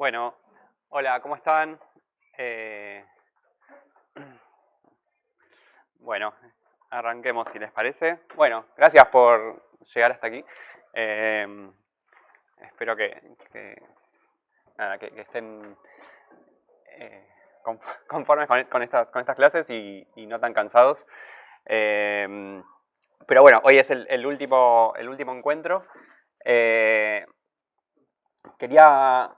Bueno, hola, ¿cómo están? Eh, bueno, arranquemos si les parece. Bueno, gracias por llegar hasta aquí. Eh, espero que estén conformes con estas clases y no tan cansados. Eh, pero bueno, hoy es el último encuentro. Eh, quería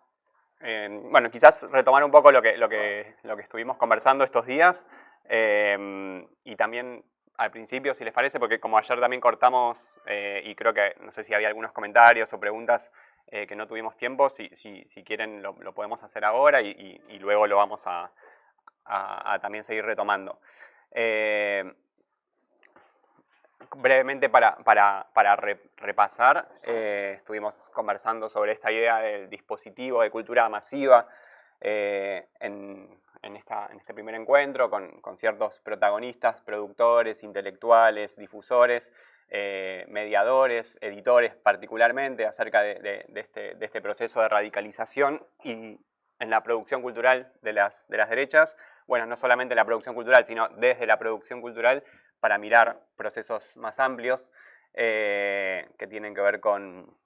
bueno, quizás retomar un poco lo que estuvimos conversando estos días y también al principio, si les parece, porque como ayer también cortamos y creo que, no sé si había algunos comentarios o preguntas que no tuvimos tiempo, si quieren lo podemos hacer ahora y luego lo vamos a también seguir retomando. Eh, Brevemente para repasar, estuvimos conversando sobre esta idea del dispositivo de cultura masiva en este primer encuentro con ciertos protagonistas, productores, intelectuales, difusores, mediadores, editores particularmente, acerca de este proceso de radicalización y en la producción cultural de las derechas. Bueno, no solamente la producción cultural, sino desde la producción cultural para mirar procesos más amplios que tienen que ver con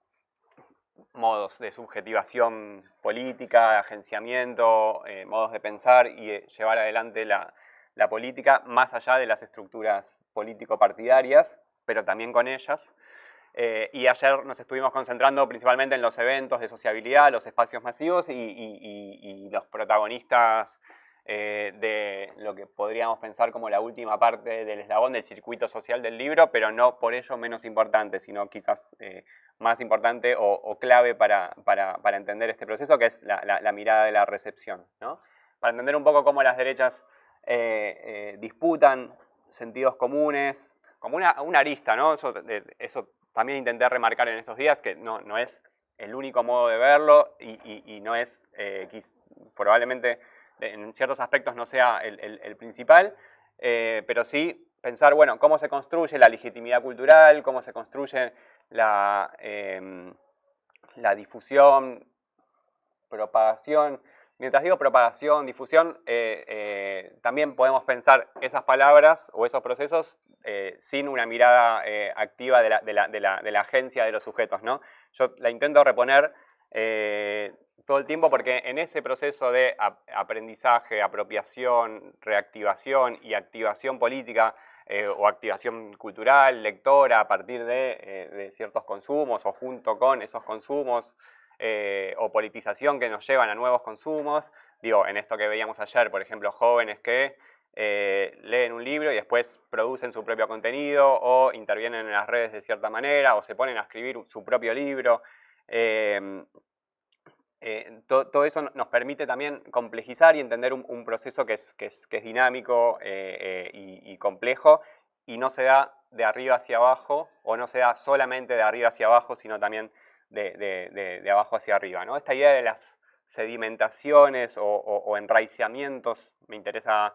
modos de subjetivación política, agenciamiento, modos de pensar y llevar adelante la política más allá de las estructuras político-partidarias, pero también con ellas. Y ayer nos estuvimos concentrando principalmente en los eventos de sociabilidad, los espacios masivos y los protagonistas de lo que podríamos pensar como la última parte del eslabón del circuito social del libro, pero no por ello menos importante, sino quizás más importante o clave para entender este proceso, que es la mirada de la recepción, ¿no? Para entender un poco cómo las derechas disputan sentidos comunes, como una arista, ¿no? Eso también intenté remarcar en estos días, que no es el único modo de verlo y no es, probablemente en ciertos aspectos no sea el principal, pero sí pensar, bueno, cómo se construye la legitimidad cultural, cómo se construye la difusión, propagación. Mientras digo propagación, difusión, también podemos pensar esas palabras o esos procesos sin una mirada activa de la agencia de los sujetos, ¿no? Yo la intento reponer todo el tiempo porque en ese proceso de aprendizaje, apropiación, reactivación y activación política o activación cultural, lectora, a partir de ciertos consumos o junto con esos consumos, o politización que nos llevan a nuevos consumos. Digo, en esto que veíamos ayer, por ejemplo, jóvenes que leen un libro y después producen su propio contenido o intervienen en las redes de cierta manera o se ponen a escribir su propio libro. Todo eso nos permite también complejizar y entender un proceso que es dinámico y complejo y no se da de arriba hacia abajo o no se da solamente de arriba hacia abajo, sino también de abajo hacia arriba, ¿no? Esta idea de las sedimentaciones o enraizamientos me interesa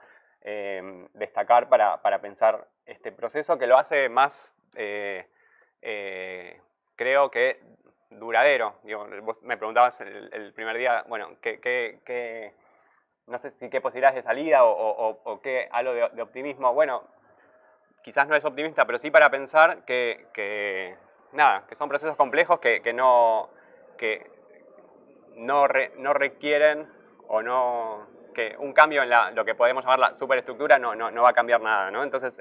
destacar para pensar este proceso que lo hace más, creo que duradero. Digo, vos me preguntabas el primer día, bueno, no sé si qué posibilidades de salida o qué halo de optimismo. Bueno, quizás no es optimista, pero sí para pensar nada, que son procesos complejos que no requieren o no, que un cambio en lo que podemos llamar la superestructura no va a cambiar nada, ¿no? Entonces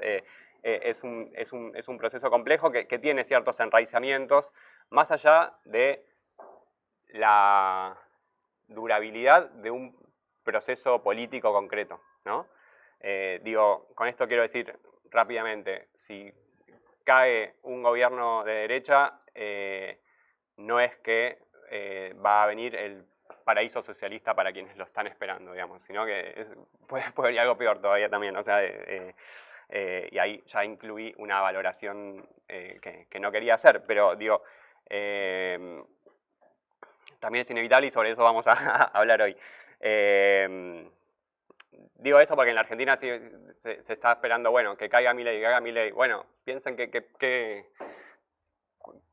es un proceso complejo que tiene ciertos enraizamientos más allá de la durabilidad de un proceso político concreto, ¿no? Digo, con esto quiero decir rápidamente, si cae un gobierno de derecha, no es que va a venir el paraíso socialista para quienes lo están esperando, digamos, sino que puede haber algo peor todavía también, o sea, y ahí ya incluí una valoración que no quería hacer, pero digo, también es inevitable y sobre eso vamos a hablar hoy. Digo esto porque en la Argentina sí se está esperando, bueno, que caiga Milei, que caiga Milei. Bueno, piensen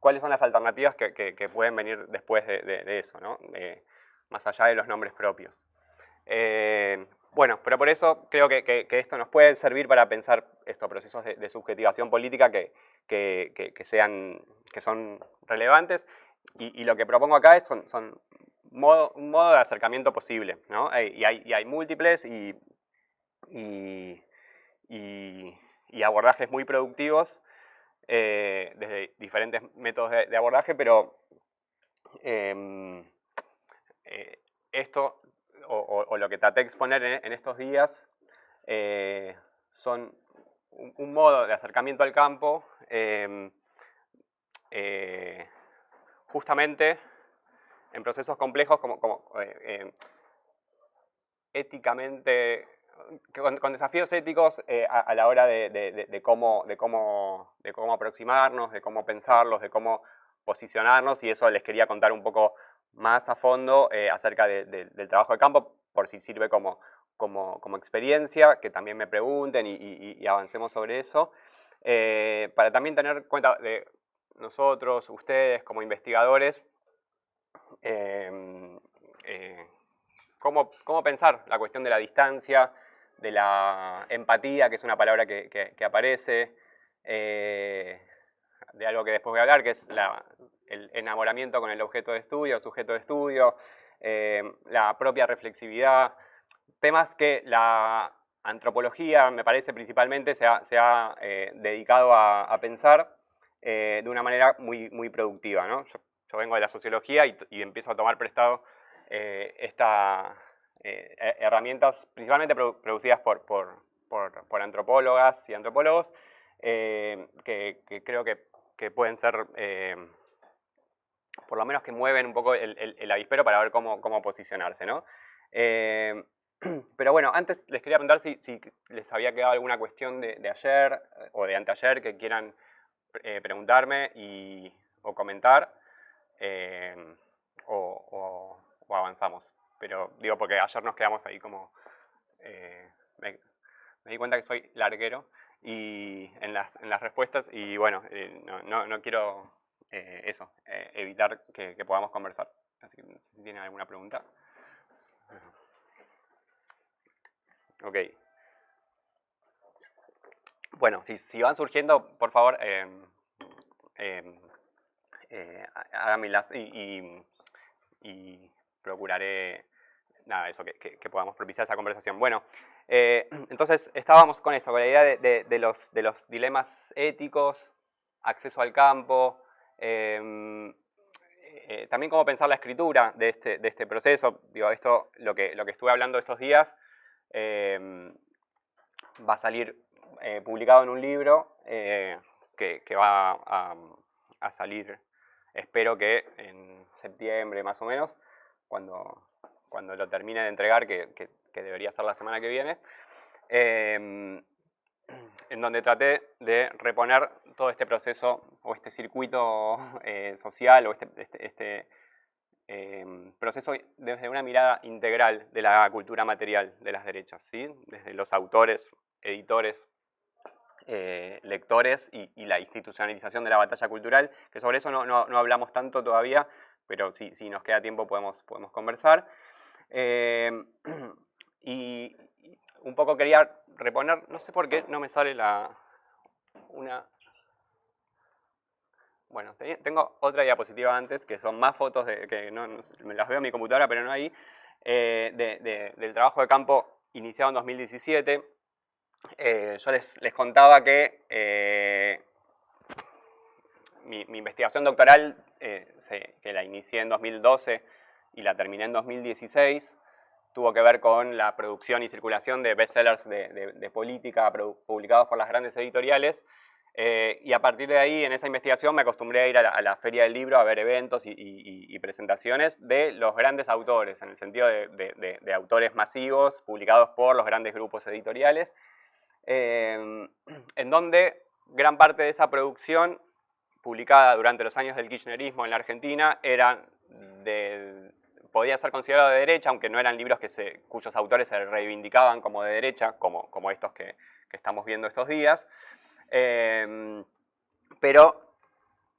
cuáles son las alternativas que pueden venir después de eso, ¿no? más allá de los nombres propios. Bueno, pero por eso creo que esto nos puede servir para pensar estos procesos de subjetivación política que son relevantes, y lo que propongo acá son un modo de acercamiento posible, ¿no? Y hay múltiples y abordajes muy productivos desde diferentes métodos de abordaje, pero esto, o lo que traté de exponer en estos días, son un modo de acercamiento al campo justamente en procesos complejos como éticamente, con desafíos éticos a la hora de cómo aproximarnos, de cómo pensarlos, de cómo posicionarnos, y eso les quería contar un poco más a fondo acerca del trabajo de campo, por si sirve como experiencia, que también me pregunten y avancemos sobre eso, para también tener cuenta de nosotros, ustedes como investigadores, cómo pensar la cuestión de la distancia, de la empatía, que es una palabra que aparece, de algo que después voy a hablar, que es el enamoramiento con el objeto de estudio, el sujeto de estudio, la propia reflexividad, temas que la antropología, me parece, principalmente se ha dedicado a pensar de una manera muy productiva, ¿no? Yo vengo de la sociología y empiezo a tomar prestado estas herramientas, principalmente producidas por antropólogas y antropólogos, que creo que pueden ser, por lo menos que mueven un poco el avispero para ver cómo posicionarse, ¿no? Pero bueno, antes les quería preguntar si les había quedado alguna cuestión de ayer o de anteayer que quieran preguntarme o comentar, o avanzamos. Pero digo, porque ayer nos quedamos ahí como... me di cuenta que soy larguero en las respuestas, y bueno, no quiero evitar que podamos conversar. Así que si tienen alguna pregunta. Ok. Bueno, si van surgiendo, por favor, háganmelas y procuraré, nada, eso, que podamos propiciar esa conversación. Bueno, entonces estábamos con esto, con la idea de los dilemas éticos, acceso al campo, también cómo pensar la escritura de este proceso. Digo, esto, lo que estuve hablando estos días, va a salir publicado en un libro que va a salir, espero que en septiembre más o menos, cuando lo termine de entregar, que debería ser la semana que viene, en donde traté de reponer todo este proceso o este circuito social o este proceso desde una mirada integral de la cultura material de las derechas, ¿sí? Desde los autores, editores, lectores y la institucionalización de la batalla cultural, que sobre eso no hablamos tanto todavía, pero si nos queda tiempo podemos conversar. Y un poco quería reponer, no sé por qué no me sale bueno, tengo otra diapositiva antes, que son más fotos que me las veo en mi computadora, pero no ahí, del trabajo de campo iniciado en 2017. Yo les contaba que mi investigación doctoral, que la inicié en 2012 y la terminé en 2016, tuvo que ver con la producción y circulación de bestsellers de política publicados por las grandes editoriales. Y a partir de ahí, en esa investigación, me acostumbré a ir a la Feria del Libro a ver eventos y presentaciones de los grandes autores, en el sentido de autores masivos publicados por los grandes grupos editoriales, en donde gran parte de esa producción publicada durante los años del kirchnerismo en la Argentina podía ser considerado de derecha, aunque no eran libros cuyos autores se reivindicaban como de derecha, como estos que estamos viendo estos días, pero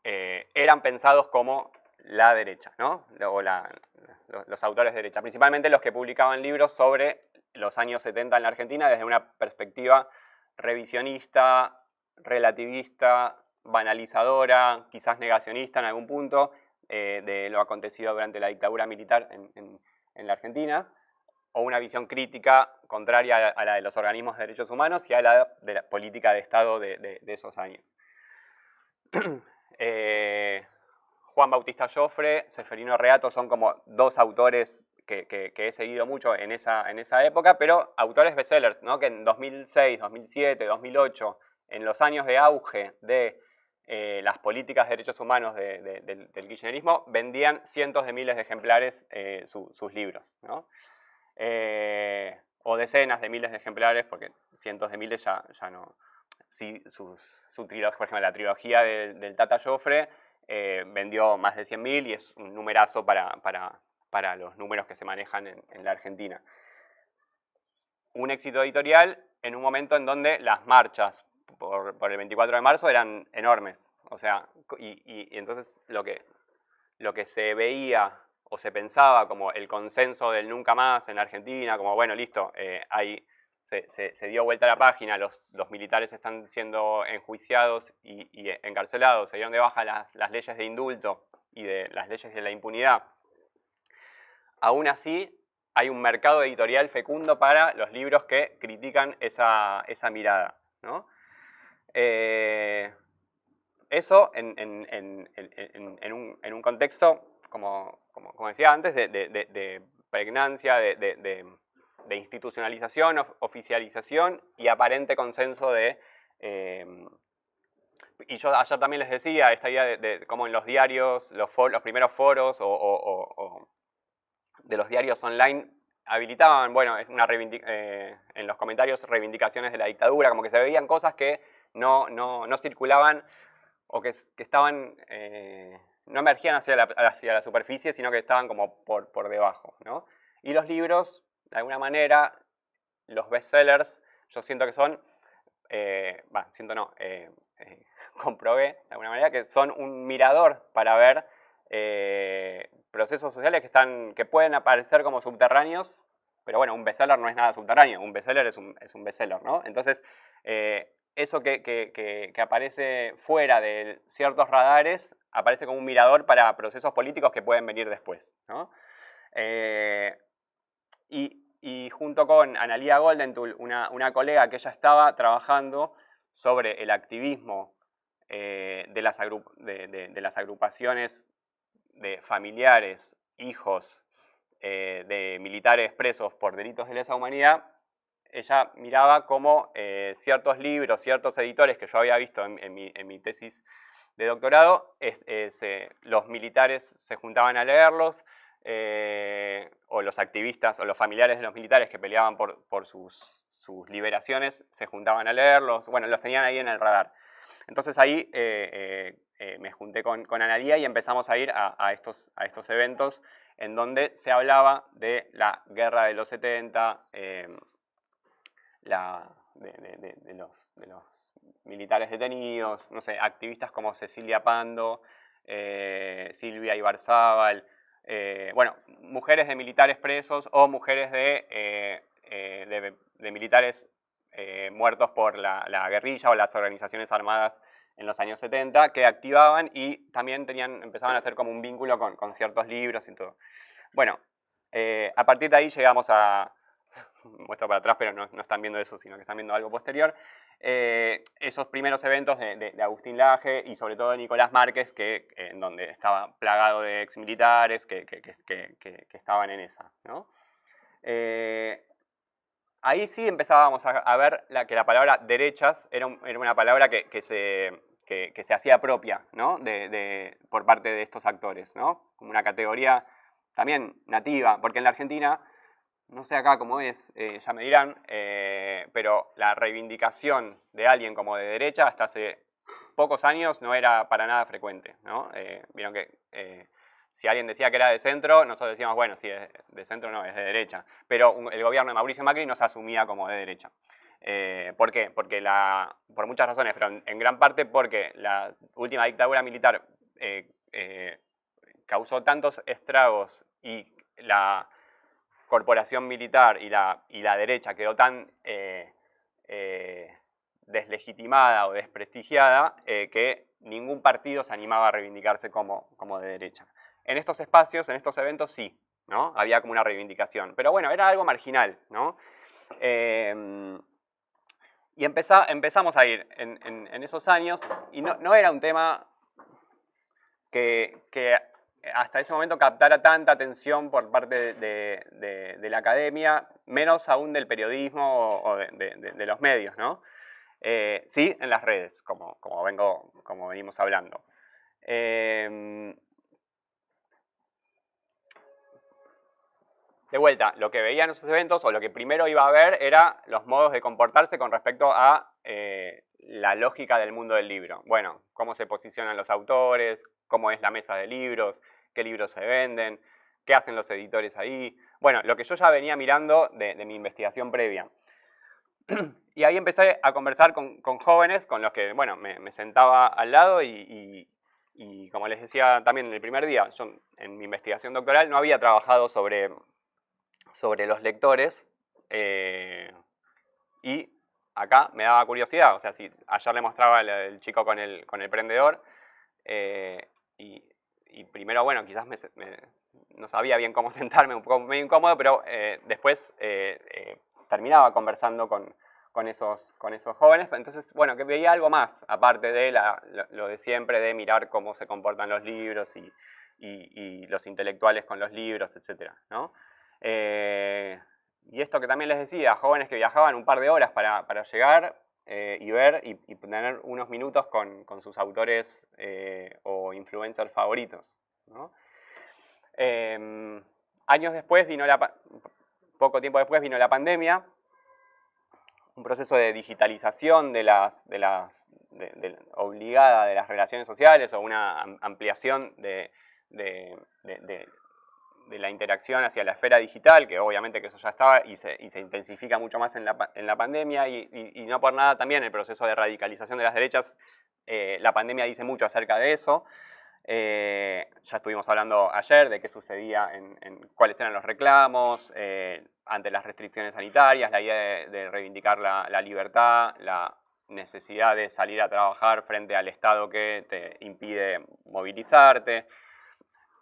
eran pensados como la derecha, ¿no? los autores de derecha, principalmente los que publicaban libros sobre los años 70 en la Argentina desde una perspectiva revisionista, relativista, banalizadora, quizás negacionista en algún punto, de lo acontecido durante la dictadura militar en la Argentina, o una visión crítica contraria a la de los organismos de derechos humanos y a la de la política de Estado de esos años. Juan Bautista Joffre, Ceferino Reato son como dos autores que he seguido mucho en esa época, pero autores bestsellers, ¿no? Que en 2006, 2007, 2008, en los años de auge de las políticas de derechos humanos del kirchnerismo, vendían cientos de miles de ejemplares sus libros, ¿no? O decenas de miles de ejemplares, porque cientos de miles ya no. Sí, su trilogía, por ejemplo, la trilogía del Tata Joffre vendió más de 100.000 y es un numerazo para los números que se manejan en la Argentina. Un éxito editorial en un momento en donde las marchas por el 24 de marzo eran enormes. O sea, y entonces lo que se veía o se pensaba como el consenso del nunca más en la Argentina, como bueno, listo, se dio vuelta a la página, los militares están siendo enjuiciados y encarcelados, se dieron de baja las leyes de indulto y de las leyes de la impunidad. Aún así, hay un mercado editorial fecundo para los libros que critican esa mirada, ¿no? Eso en un contexto, como decía antes, de pregnancia, de institucionalización, oficialización y aparente consenso y yo ayer también les decía esta idea de cómo en los diarios, los primeros foros o de los diarios online habilitaban, bueno, en los comentarios reivindicaciones de la dictadura, como que se veían cosas que no circulaban o que estaban, no emergían hacia la superficie, sino que estaban como por debajo, ¿no? Y los libros, de alguna manera, los bestsellers, yo siento que son, comprobé de alguna manera que son un mirador para ver procesos sociales que pueden aparecer como subterráneos, pero bueno, un bestseller no es nada subterráneo, un bestseller es un bestseller, ¿no? Entonces, eso que aparece fuera de ciertos radares aparece como un mirador para procesos políticos que pueden venir después, ¿no? Y junto con Analía Goldenthal, una colega que ella estaba trabajando sobre el activismo de las agrupaciones de familiares, hijos de militares presos por delitos de lesa humanidad, ella miraba cómo ciertos libros, ciertos editores que yo había visto en mi tesis de doctorado, los militares se juntaban a leerlos, o los activistas o los familiares de los militares que peleaban por sus liberaciones se juntaban a leerlos, bueno, los tenían ahí en el radar. Entonces ahí me junté con Analía y empezamos a ir a estos eventos en donde se hablaba de la guerra de los 70, de los militares detenidos, no sé, activistas como Cecilia Pando, Silvia Ibarzábal, bueno, mujeres de militares presos o mujeres de militares muertos por la guerrilla o las organizaciones armadas en los años 70, que activaban y también empezaban a hacer como un vínculo con ciertos libros y todo. Bueno, a partir de ahí llegamos a, muestro para atrás, pero no están viendo eso, sino que están viendo algo posterior, esos primeros eventos de Agustín Laje y sobre todo de Nicolás Márquez, en donde estaba plagado de exmilitares que estaban en esa, ¿no? Ahí sí empezábamos a ver que la palabra derechas era una palabra que se hacía propia, ¿no? Por parte de estos actores, ¿no? Como una categoría también nativa, porque en la Argentina, no sé acá cómo es, ya me dirán, pero la reivindicación de alguien como de derecha hasta hace pocos años no era para nada frecuente, ¿no? Vieron que si alguien decía que era de centro, nosotros decíamos, bueno, si es de centro no, es de derecha. Pero el gobierno de Mauricio Macri nos asumía como de derecha. ¿Por qué? Porque por muchas razones, pero en gran parte porque la última dictadura militar causó tantos estragos y la corporación militar y la derecha quedó tan deslegitimada o desprestigiada que ningún partido se animaba a reivindicarse como de derecha. En estos espacios, en estos eventos sí, ¿no? Había como una reivindicación, pero bueno, era algo marginal, ¿no? Y empezamos a ir en esos años, y no era un tema que hasta ese momento captara tanta atención por parte de la academia, menos aún del periodismo o de los medios, ¿no? Sí, en las redes, como venimos hablando. De vuelta, lo que veía en esos eventos, o lo que primero iba a ver, era los modos de comportarse con respecto a la lógica del mundo del libro. Bueno, cómo se posicionan los autores, cómo es la mesa de libros, qué libros se venden, qué hacen los editores ahí. Bueno, lo que yo ya venía mirando de mi investigación previa. Y ahí empecé a conversar con jóvenes con los que, bueno, me sentaba al lado y como les decía también en el primer día, yo en mi investigación doctoral no había trabajado sobre los lectores, y acá me daba curiosidad, o sea, si ayer le mostraba el chico con el prendedor, y primero, bueno, quizás no sabía bien cómo sentarme, un poco medio incómodo, pero después terminaba conversando con esos jóvenes. Entonces, bueno, que veía algo más, aparte de lo de siempre, de mirar cómo se comportan los libros y los intelectuales con los libros, etc., ¿no? Y esto que también les decía, jóvenes que viajaban un par de horas para llegar y ver y tener unos minutos con sus autores o influencers favoritos, ¿no? Años después poco tiempo después vino la pandemia, un proceso de digitalización obligada de las relaciones sociales, o una ampliación de la interacción hacia la esfera digital, que obviamente que eso ya estaba y se intensifica mucho más en la pandemia, y no por nada también el proceso de radicalización de las derechas, la pandemia dice mucho acerca de eso. Ya estuvimos hablando ayer de qué sucedía cuáles eran los reclamos ante las restricciones sanitarias, la idea de reivindicar la libertad, la necesidad de salir a trabajar frente al Estado que te impide movilizarte.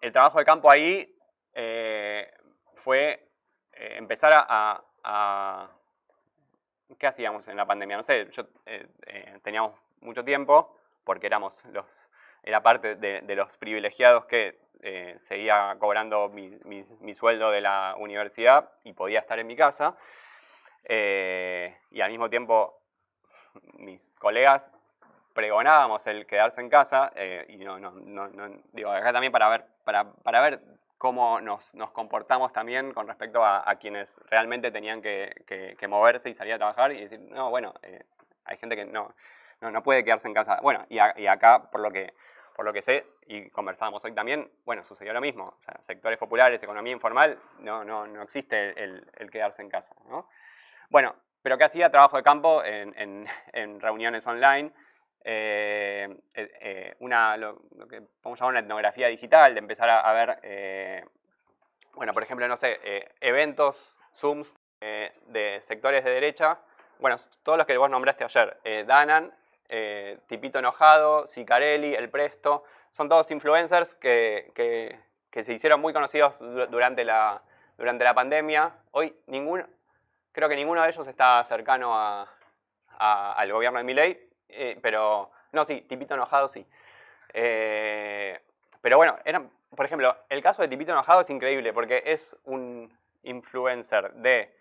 El trabajo de campo ahí fue empezar a... ¿Qué hacíamos en la pandemia? No sé, teníamos mucho tiempo porque era parte de los privilegiados que seguía cobrando mi sueldo de la universidad y podía estar en mi casa. Y al mismo tiempo mis colegas pregonábamos el quedarse en casa, y digo, acá también para ver cómo nos comportamos también con respecto a quienes realmente tenían que moverse y salir a trabajar, y decir, no, bueno, hay gente que no puede quedarse en casa. Bueno, y acá, por lo que sé, y conversábamos hoy también, bueno, sucedió lo mismo. O sea, sectores populares, economía informal, no existe el quedarse en casa, ¿no? Bueno, pero ¿qué hacía? Trabajo de campo en reuniones online, lo que podemos llamar una etnografía digital, de empezar a ver, bueno, por ejemplo, no sé, eventos, Zooms de sectores de derecha, bueno, todos los que vos nombraste ayer, Danan, Tipito Enojado, Sicarelli, El Presto, son todos influencers que se hicieron muy conocidos durante la pandemia. Hoy creo que ninguno de ellos está cercano al gobierno de Milei, pero no, sí, Tipito Enojado sí. Pero bueno, por ejemplo, el caso de Tipito Enojado es increíble porque es un influencer de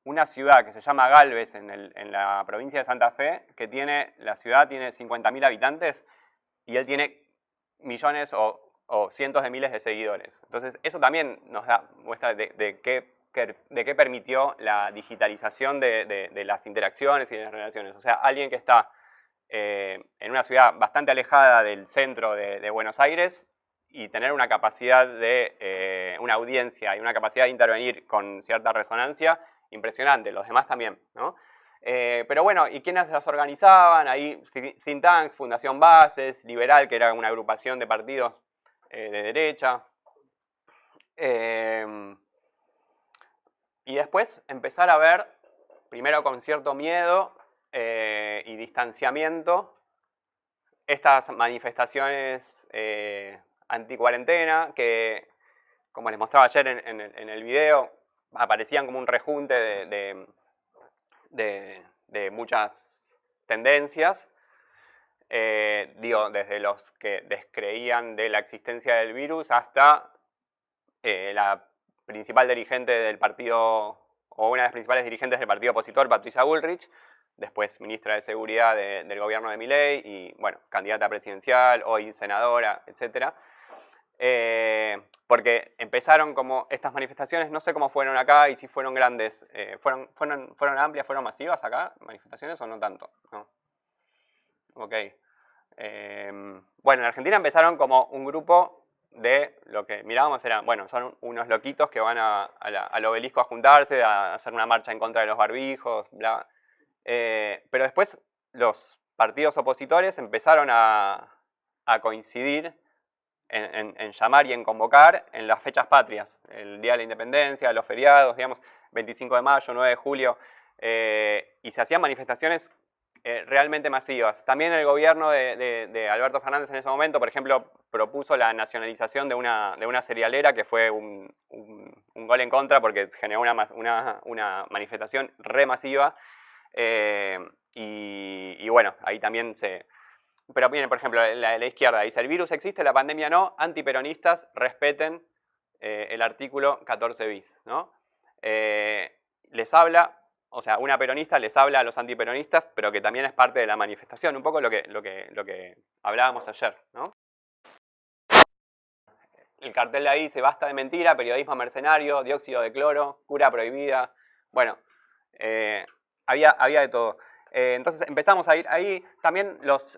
una ciudad que se llama Galvez en la provincia de Santa Fe, que la ciudad tiene 50.000 habitantes y él tiene millones o cientos de miles de seguidores. Entonces eso también nos da muestra de qué permitió la digitalización de las interacciones y de las relaciones. O sea, alguien que está en una ciudad bastante alejada del centro de Buenos Aires y tener una capacidad una audiencia y una capacidad de intervenir con cierta resonancia impresionante, los demás también, ¿no? Pero bueno, ¿y quiénes las organizaban? Ahí think tanks, Fundación Bases, Liberal, que era una agrupación de partidos de derecha. Y después empezar a ver, primero con cierto miedo y distanciamiento, estas manifestaciones anti-cuarentena que, como les mostraba ayer en el video, aparecían como un rejunte de muchas tendencias. Digo, desde los que descreían de la existencia del virus hasta la principal dirigente del partido, o una de las principales dirigentes del partido opositor, Patricia Bullrich, después ministra de Seguridad del gobierno de Milei y, bueno, candidata presidencial, hoy senadora, etc. Porque empezaron como estas manifestaciones, no sé cómo fueron acá y si fueron grandes, ¿fueron amplias, fueron masivas acá, manifestaciones o no tanto? No. Ok. Bueno, en Argentina empezaron como un grupo de lo que mirábamos eran, bueno, son unos loquitos que van al obelisco a juntarse, a hacer una marcha en contra de los barbijos, bla. Pero después los partidos opositores empezaron a coincidir en llamar y en convocar en las fechas patrias, el Día de la Independencia, los feriados, digamos, 25 de mayo, 9 de julio, y se hacían manifestaciones realmente masivas. También el gobierno de Alberto Fernández en ese momento, por ejemplo, propuso la nacionalización de una cerealera, que fue un gol en contra porque generó una manifestación re masiva. Y bueno, ahí también se... Pero miren, por ejemplo, la izquierda dice, el virus existe, la pandemia no, antiperonistas respeten el artículo 14 bis, ¿no? Les habla, o sea, una peronista les habla a los antiperonistas, pero que también es parte de la manifestación, un poco lo que hablábamos ayer, ¿no? El cartel de ahí dice, basta de mentira, periodismo mercenario, dióxido de cloro, cura prohibida, bueno, había de todo. Entonces empezamos a ir ahí. También los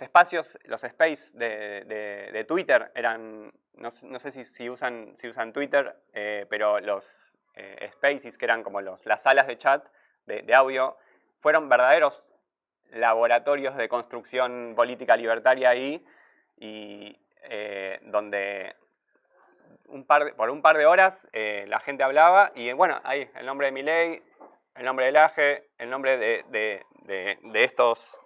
espacios, los space de Twitter eran, no sé si usan Twitter, pero los spaces, que eran como las salas de chat de audio, fueron verdaderos laboratorios de construcción política libertaria ahí, y donde por un par de horas la gente hablaba, y bueno, ahí el nombre de Milei, el nombre del AGE, el nombre de estos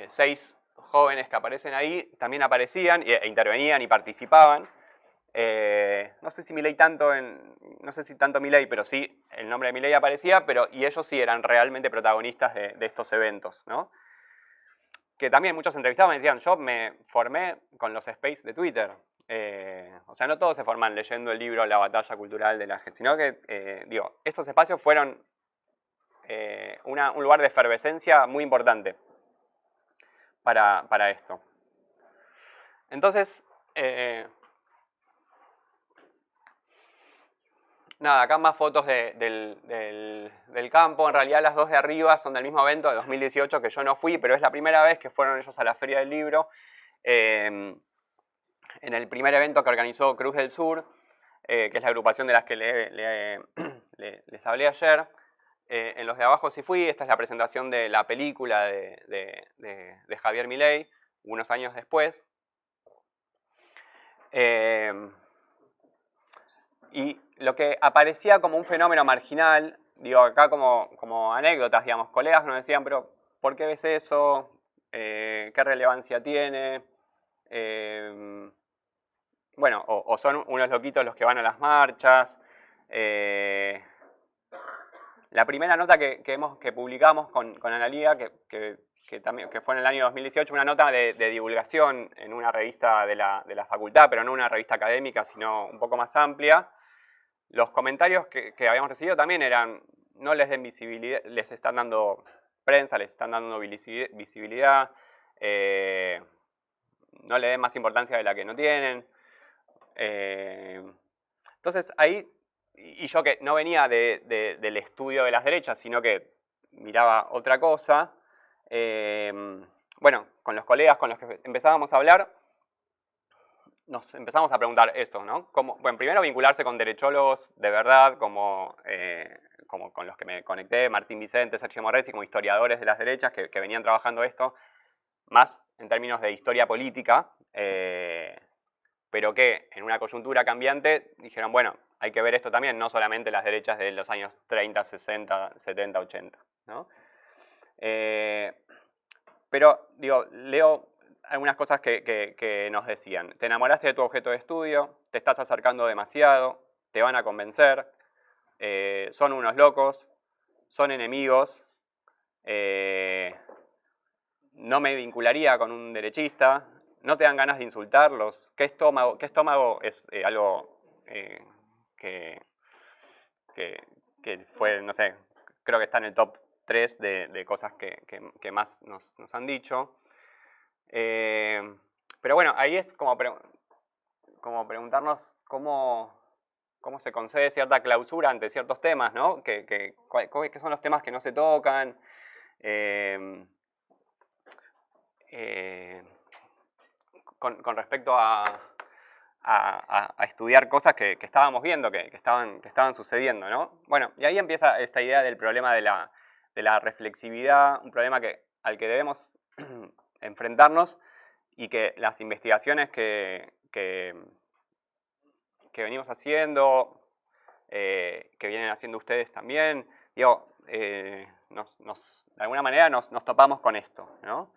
6 jóvenes que aparecen ahí, también aparecían e intervenían y participaban. No sé si Milei no sé si tanto Milei, pero sí el nombre de Milei aparecía, y ellos sí eran realmente protagonistas de estos eventos, ¿no? Que también muchos entrevistados me decían, yo me formé con los space de Twitter. O sea, no todos se forman leyendo el libro La batalla cultural de la gente, sino que, digo, estos espacios fueron un lugar de efervescencia muy importante para esto. Entonces, nada, acá más fotos del campo. En realidad las dos de arriba son del mismo evento de 2018 que yo no fui, pero es la primera vez que fueron ellos a la Feria del Libro. En el primer evento que organizó Cruz del Sur, que es la agrupación de las que les hablé ayer. En los de abajo sí fui. Esta es la presentación de la película de Javier Milei, unos años después. Y lo que aparecía como un fenómeno marginal, digo acá como anécdotas, digamos, colegas nos decían, pero ¿por qué ves eso? ¿Qué relevancia tiene? Bueno, o son unos loquitos los que van a las marchas. La primera nota que publicamos con Analía, que fue en el año 2018, una nota de divulgación en una revista de la facultad, pero no una revista académica, sino un poco más amplia. Los comentarios que habíamos recibido también eran, no les den visibilidad, les están dando prensa, les están dando visibilidad, no le den más importancia de la que no tienen. Entonces ahí, y yo que no venía del estudio de las derechas, sino que miraba otra cosa, bueno, con los colegas con los que empezábamos a hablar, nos empezamos a preguntar eso, ¿no? Bueno, primero vincularse con derechólogos de verdad, como con los que me conecté, Martín Vicente, Sergio Morresi, como historiadores de las derechas que venían trabajando esto, más en términos de historia política, pero que en una coyuntura cambiante dijeron, bueno, hay que ver esto también, no solamente las derechas de los años 30, 60, 70, 80, ¿no? Pero, digo, leo algunas cosas que nos decían. Te enamoraste de tu objeto de estudio, te estás acercando demasiado, te van a convencer, son unos locos, son enemigos, no me vincularía con un derechista, no te dan ganas de insultarlos. ¿Qué estómago? ¿Qué estómago? Es algo que, que fue, no sé, creo que está en el top 3 de cosas que más nos han dicho. Pero bueno, ahí es como preguntarnos cómo se concede cierta clausura ante ciertos temas, ¿no? ¿Qué son los temas que no se tocan? Con respecto a estudiar cosas que estábamos viendo, que estaban sucediendo, ¿no? Bueno, y ahí empieza esta idea del problema de la reflexividad, un problema al que debemos enfrentarnos y que las investigaciones que venimos haciendo, que vienen haciendo ustedes también, digo, de alguna manera nos topamos con esto, ¿no?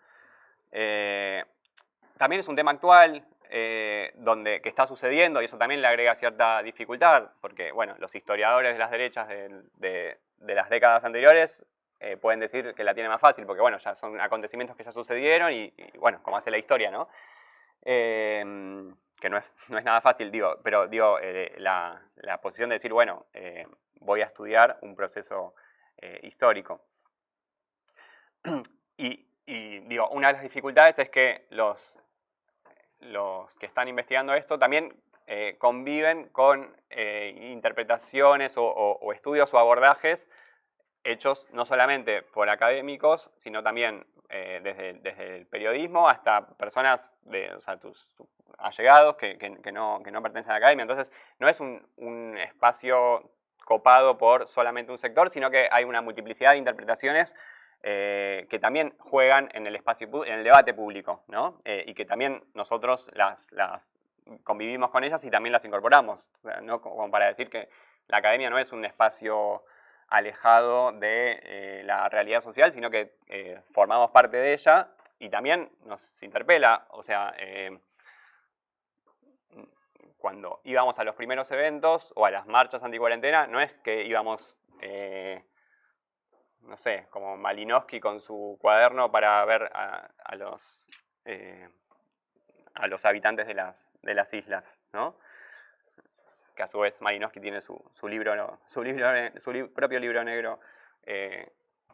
También es un tema actual que está sucediendo y eso también le agrega cierta dificultad, porque bueno, los historiadores de las derechas de las décadas anteriores pueden decir que la tiene más fácil, porque bueno, ya son acontecimientos que ya sucedieron y bueno, como hace la historia, ¿no? Que no es nada fácil, pero la posición de decir, bueno, voy a estudiar un proceso histórico. Y digo, una de las dificultades es que los que están investigando esto también conviven con interpretaciones o estudios o abordajes hechos no solamente por académicos, sino también desde el periodismo hasta personas, o sea, tus allegados que no pertenecen a la academia. Entonces, no es un espacio copado por solamente un sector, sino que hay una multiplicidad de interpretaciones que también juegan en el espacio, en el debate público, ¿no? Y que también nosotros las convivimos con ellas y también las incorporamos. O sea, no como para decir que la academia no es un espacio alejado de la realidad social, sino que formamos parte de ella y también nos interpela. O sea, cuando íbamos a los primeros eventos o a las marchas anticuarentena, no es que íbamos, no sé, como Malinowski con su cuaderno para ver a los habitantes de las islas, ¿no? Que a su vez Malinowski tiene su propio libro negro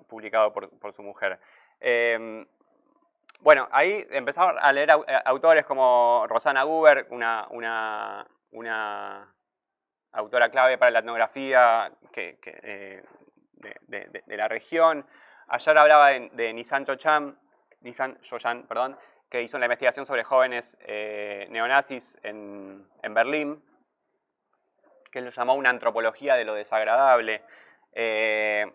publicado por su mujer. Bueno, ahí empezamos a leer autores como Rosana Guber, una autora clave para la etnografía de la región. Ayer hablaba de Nissan Choyan, que hizo una investigación sobre jóvenes neonazis en Berlín, que él lo llamó una antropología de lo desagradable,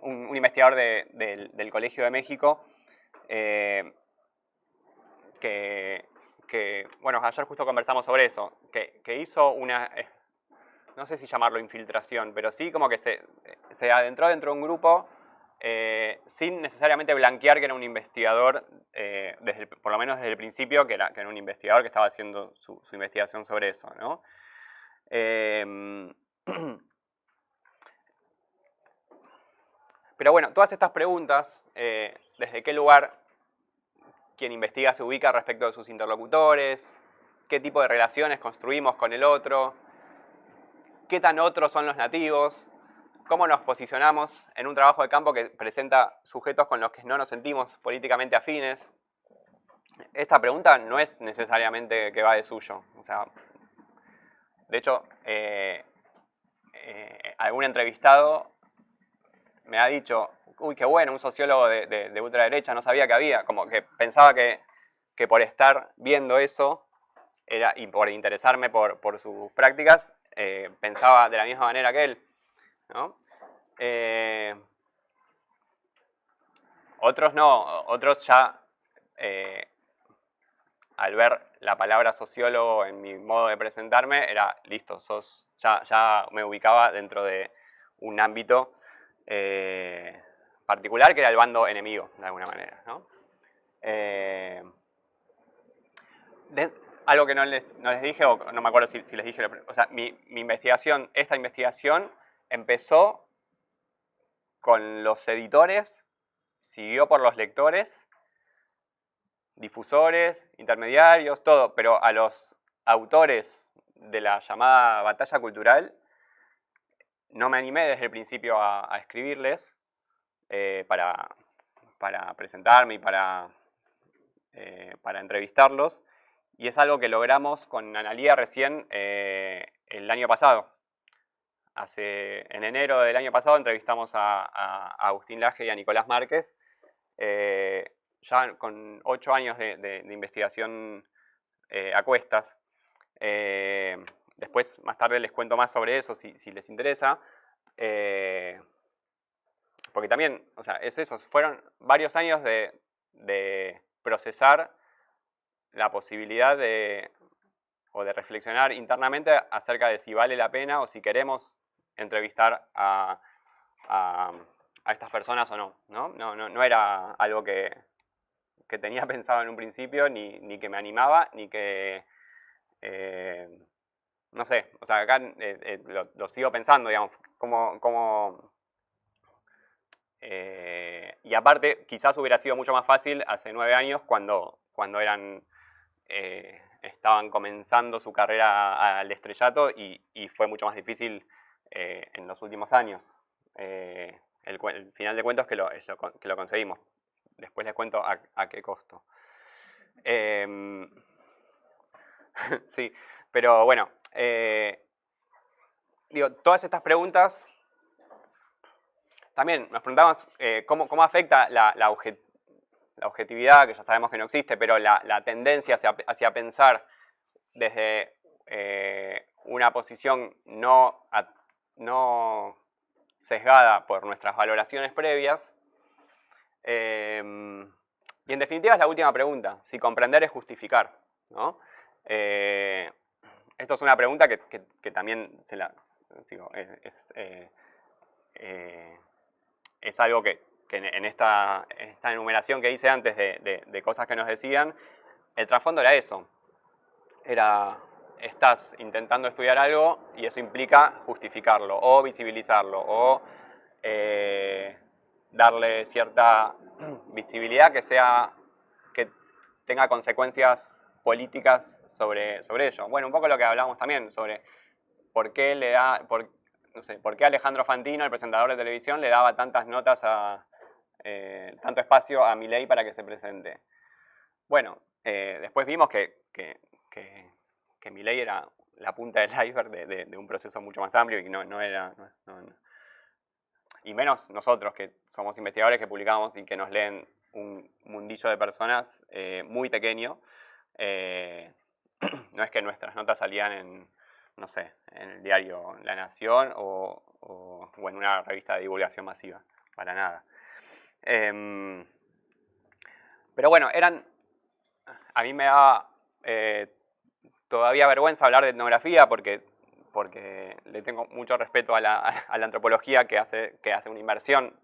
un investigador del Colegio de México, bueno, ayer justo conversamos sobre eso, que hizo una, no sé si llamarlo infiltración, pero sí como que se adentró dentro de un grupo sin necesariamente blanquear que era un investigador, por lo menos desde el principio, que era un investigador que estaba haciendo su investigación sobre eso, ¿no? Pero bueno, todas estas preguntas, ¿desde qué lugar quien investiga se ubica respecto de sus interlocutores? ¿Qué tipo de relaciones construimos con el otro? ¿Qué tan otros son los nativos? ¿Cómo nos posicionamos en un trabajo de campo que presenta sujetos con los que no nos sentimos políticamente afines? Esta pregunta no es necesariamente que va de suyo. O sea, de hecho, algún entrevistado me ha dicho, uy, qué bueno, un sociólogo de ultraderecha, no sabía que había, como que pensaba que por estar viendo eso y por interesarme por sus prácticas, pensaba de la misma manera que él, ¿no? Otros no, otros ya al ver la palabra sociólogo en mi modo de presentarme, era listo, ya me ubicaba dentro de un ámbito particular que era el bando enemigo, de alguna manera, ¿no? Algo que no les dije, o no me acuerdo si les dije, o sea, mi investigación, esta investigación empezó con los editores, siguió por los lectores, difusores, intermediarios, todo, pero a los autores de la llamada batalla cultural no me animé desde el principio a escribirles para presentarme y para entrevistarlos, y es algo que logramos con Analía recién el año pasado. En enero del año pasado entrevistamos a Agustín Laje y a Nicolás Márquez, ya con 8 años de investigación a cuestas. Después, más tarde, les cuento más sobre eso si les interesa. Porque también, o sea, es eso, fueron varios años de procesar la posibilidad o de reflexionar internamente acerca de si vale la pena o si queremos entrevistar a estas personas o no. No era algo que tenía pensado en un principio, ni que me animaba, ni que... no sé, o sea, acá lo sigo pensando, digamos, y aparte, quizás hubiera sido mucho más fácil hace 9 años cuando estaban comenzando su carrera al estrellato y fue mucho más difícil en los últimos años. El final de cuentos que lo conseguimos. Después les cuento a qué costo. Sí, pero bueno, digo, todas estas preguntas, también nos preguntamos cómo afecta la objetividad, que ya sabemos que no existe, pero la tendencia hacia pensar desde una posición no sesgada por nuestras valoraciones previas. Y en definitiva es la última pregunta, si comprender es justificar, ¿no? Esto es una pregunta que también digo, es algo que en esta enumeración que hice antes de cosas que nos decían, el trasfondo era eso. Estás intentando estudiar algo y eso implica justificarlo o visibilizarlo o darle cierta visibilidad que tenga consecuencias políticas sobre ello. Bueno, un poco lo que hablamos también sobre por qué no sé, por qué Alejandro Fantino, el presentador de televisión, le daba tantas notas tanto espacio a Milei para que se presente. Bueno, después vimos que Milei era la punta del iceberg de un proceso mucho más amplio y no era... y menos nosotros, que somos investigadores que publicamos y que nos leen un mundillo de personas muy pequeño. No es que nuestras notas salían en, no sé, en el diario La Nación o en una revista de divulgación masiva, para nada. Pero bueno, a mí me daba todavía vergüenza hablar de etnografía porque le tengo mucho respeto a la antropología que hace una inversión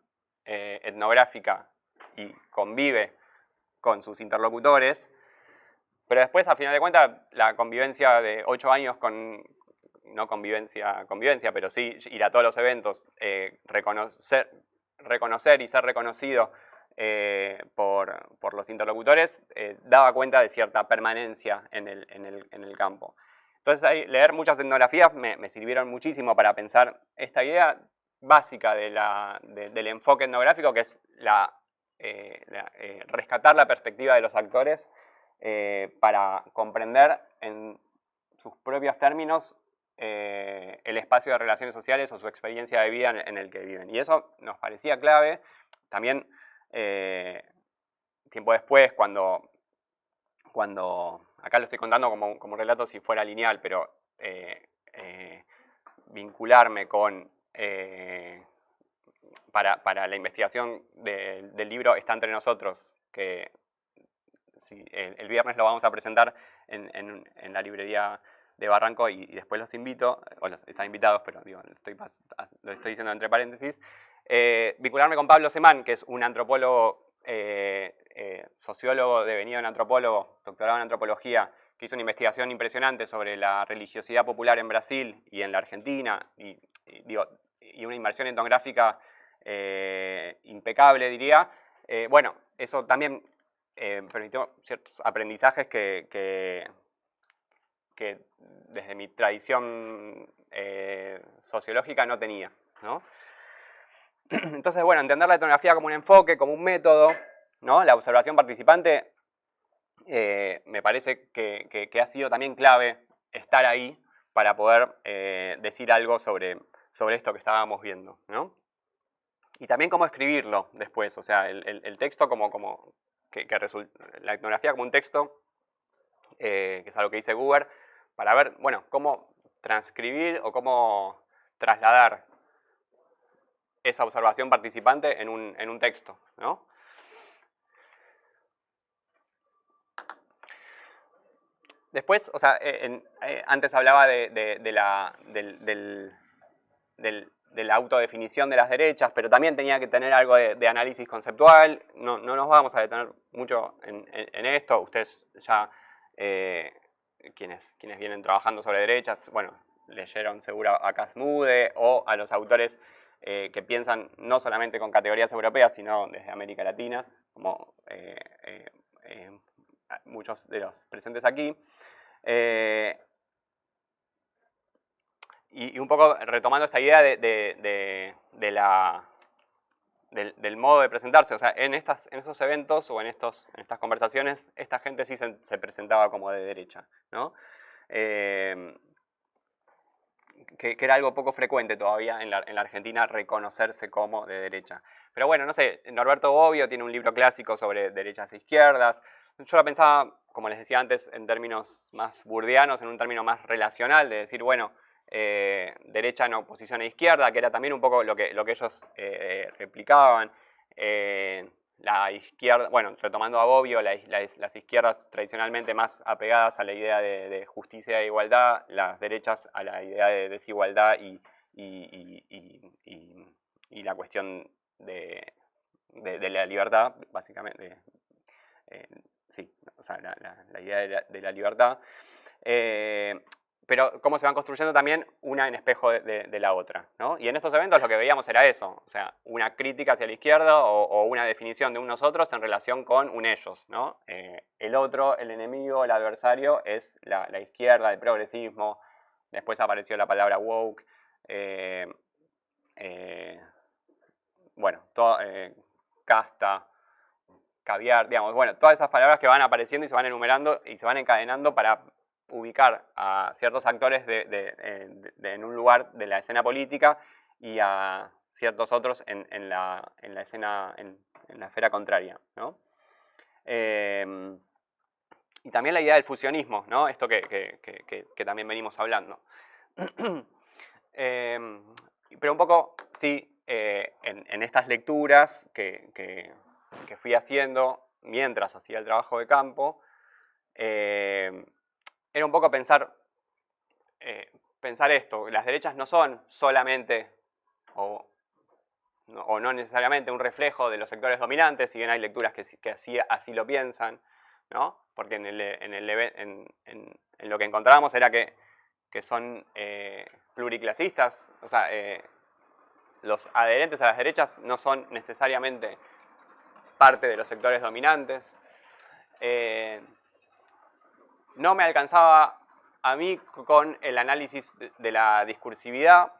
etnográfica y convive con sus interlocutores, pero después, a final de cuentas, la convivencia de 8 años no convivencia, pero sí ir a todos los eventos, reconocer y ser reconocido por los interlocutores, daba cuenta de cierta permanencia en el campo. Entonces, leer muchas etnografías me sirvieron muchísimo para pensar esta idea básica del enfoque etnográfico, que es rescatar la perspectiva de los actores para comprender en sus propios términos el espacio de relaciones sociales o su experiencia de vida en el que viven. Y eso nos parecía clave. También, tiempo después, cuando acá lo estoy contando como relato si fuera lineal, pero vincularme con... para la investigación del libro Está entre nosotros, que el viernes lo vamos a presentar en la librería de Barranco y después los invito, o están invitados, pero digo, lo estoy diciendo entre paréntesis, vincularme con Pablo Semán, que es un antropólogo, sociólogo devenido en antropólogo, doctorado en antropología, que hizo una investigación impresionante sobre la religiosidad popular en Brasil y en la Argentina, y una inmersión etnográfica impecable, diría. Bueno, eso también permitió ciertos aprendizajes que desde mi tradición sociológica no tenía, ¿no? Entonces, bueno, entender la etnografía como un enfoque, como un método, ¿no? La observación participante me parece que ha sido también clave estar ahí para poder decir algo sobre esto que estábamos viendo, ¿no? Y también cómo escribirlo después, o sea, el texto la etnografía como un texto, que es algo que dice Guber, para ver, bueno, cómo transcribir o cómo trasladar esa observación participante en un texto, ¿no? Después, o sea, antes hablaba de la autodefinición de las derechas, pero también tenía que tener algo de análisis conceptual. No nos vamos a detener mucho en esto. Ustedes ya, quienes vienen trabajando sobre derechas, bueno, leyeron seguro a Casmude o a los autores que piensan no solamente con categorías europeas, sino desde América Latina, como muchos de los presentes aquí. Y un poco retomando esta idea del modo de presentarse, o sea, en esos eventos o en estas conversaciones, esta gente sí se presentaba como de derecha, ¿no? Que era algo poco frecuente todavía en la Argentina reconocerse como de derecha. Pero bueno, no sé, Norberto Bobbio tiene un libro clásico sobre derechas e izquierdas. Yo lo pensaba, como les decía antes, en términos más burdianos, en un término más relacional, de decir, bueno, derecha en oposición a izquierda, que era también un poco lo que ellos replicaban. La izquierda, bueno, retomando a Bobbio, las izquierdas tradicionalmente más apegadas a la idea de justicia e igualdad, las derechas a la idea de desigualdad y la cuestión de la libertad, básicamente. Sí, o sea, la idea de la libertad. Pero cómo se van construyendo también una en espejo de la otra, ¿no? Y en estos eventos lo que veíamos era eso, o sea, una crítica hacia la izquierda o una definición de unos otros en relación con un ellos, ¿no? El otro, el enemigo, el adversario es la izquierda, el progresismo. Después apareció la palabra woke. Bueno, casta, caviar, digamos, bueno, todas esas palabras que van apareciendo y se van enumerando y se van encadenando para ubicar a ciertos actores en un lugar de la escena política y a ciertos otros en la escena, en la esfera contraria, ¿no? Y también la idea del fusionismo, ¿no? Esto que también venimos hablando. Pero un poco, sí, en estas lecturas que fui haciendo mientras hacía el trabajo de campo, era un poco pensar esto, las derechas no son solamente o no necesariamente un reflejo de los sectores dominantes, si bien hay lecturas que así lo piensan, ¿no? Porque en lo que encontrábamos era que son pluriclasistas, o sea, los adherentes a las derechas no son necesariamente parte de los sectores dominantes. No me alcanzaba a mí con el análisis de la discursividad,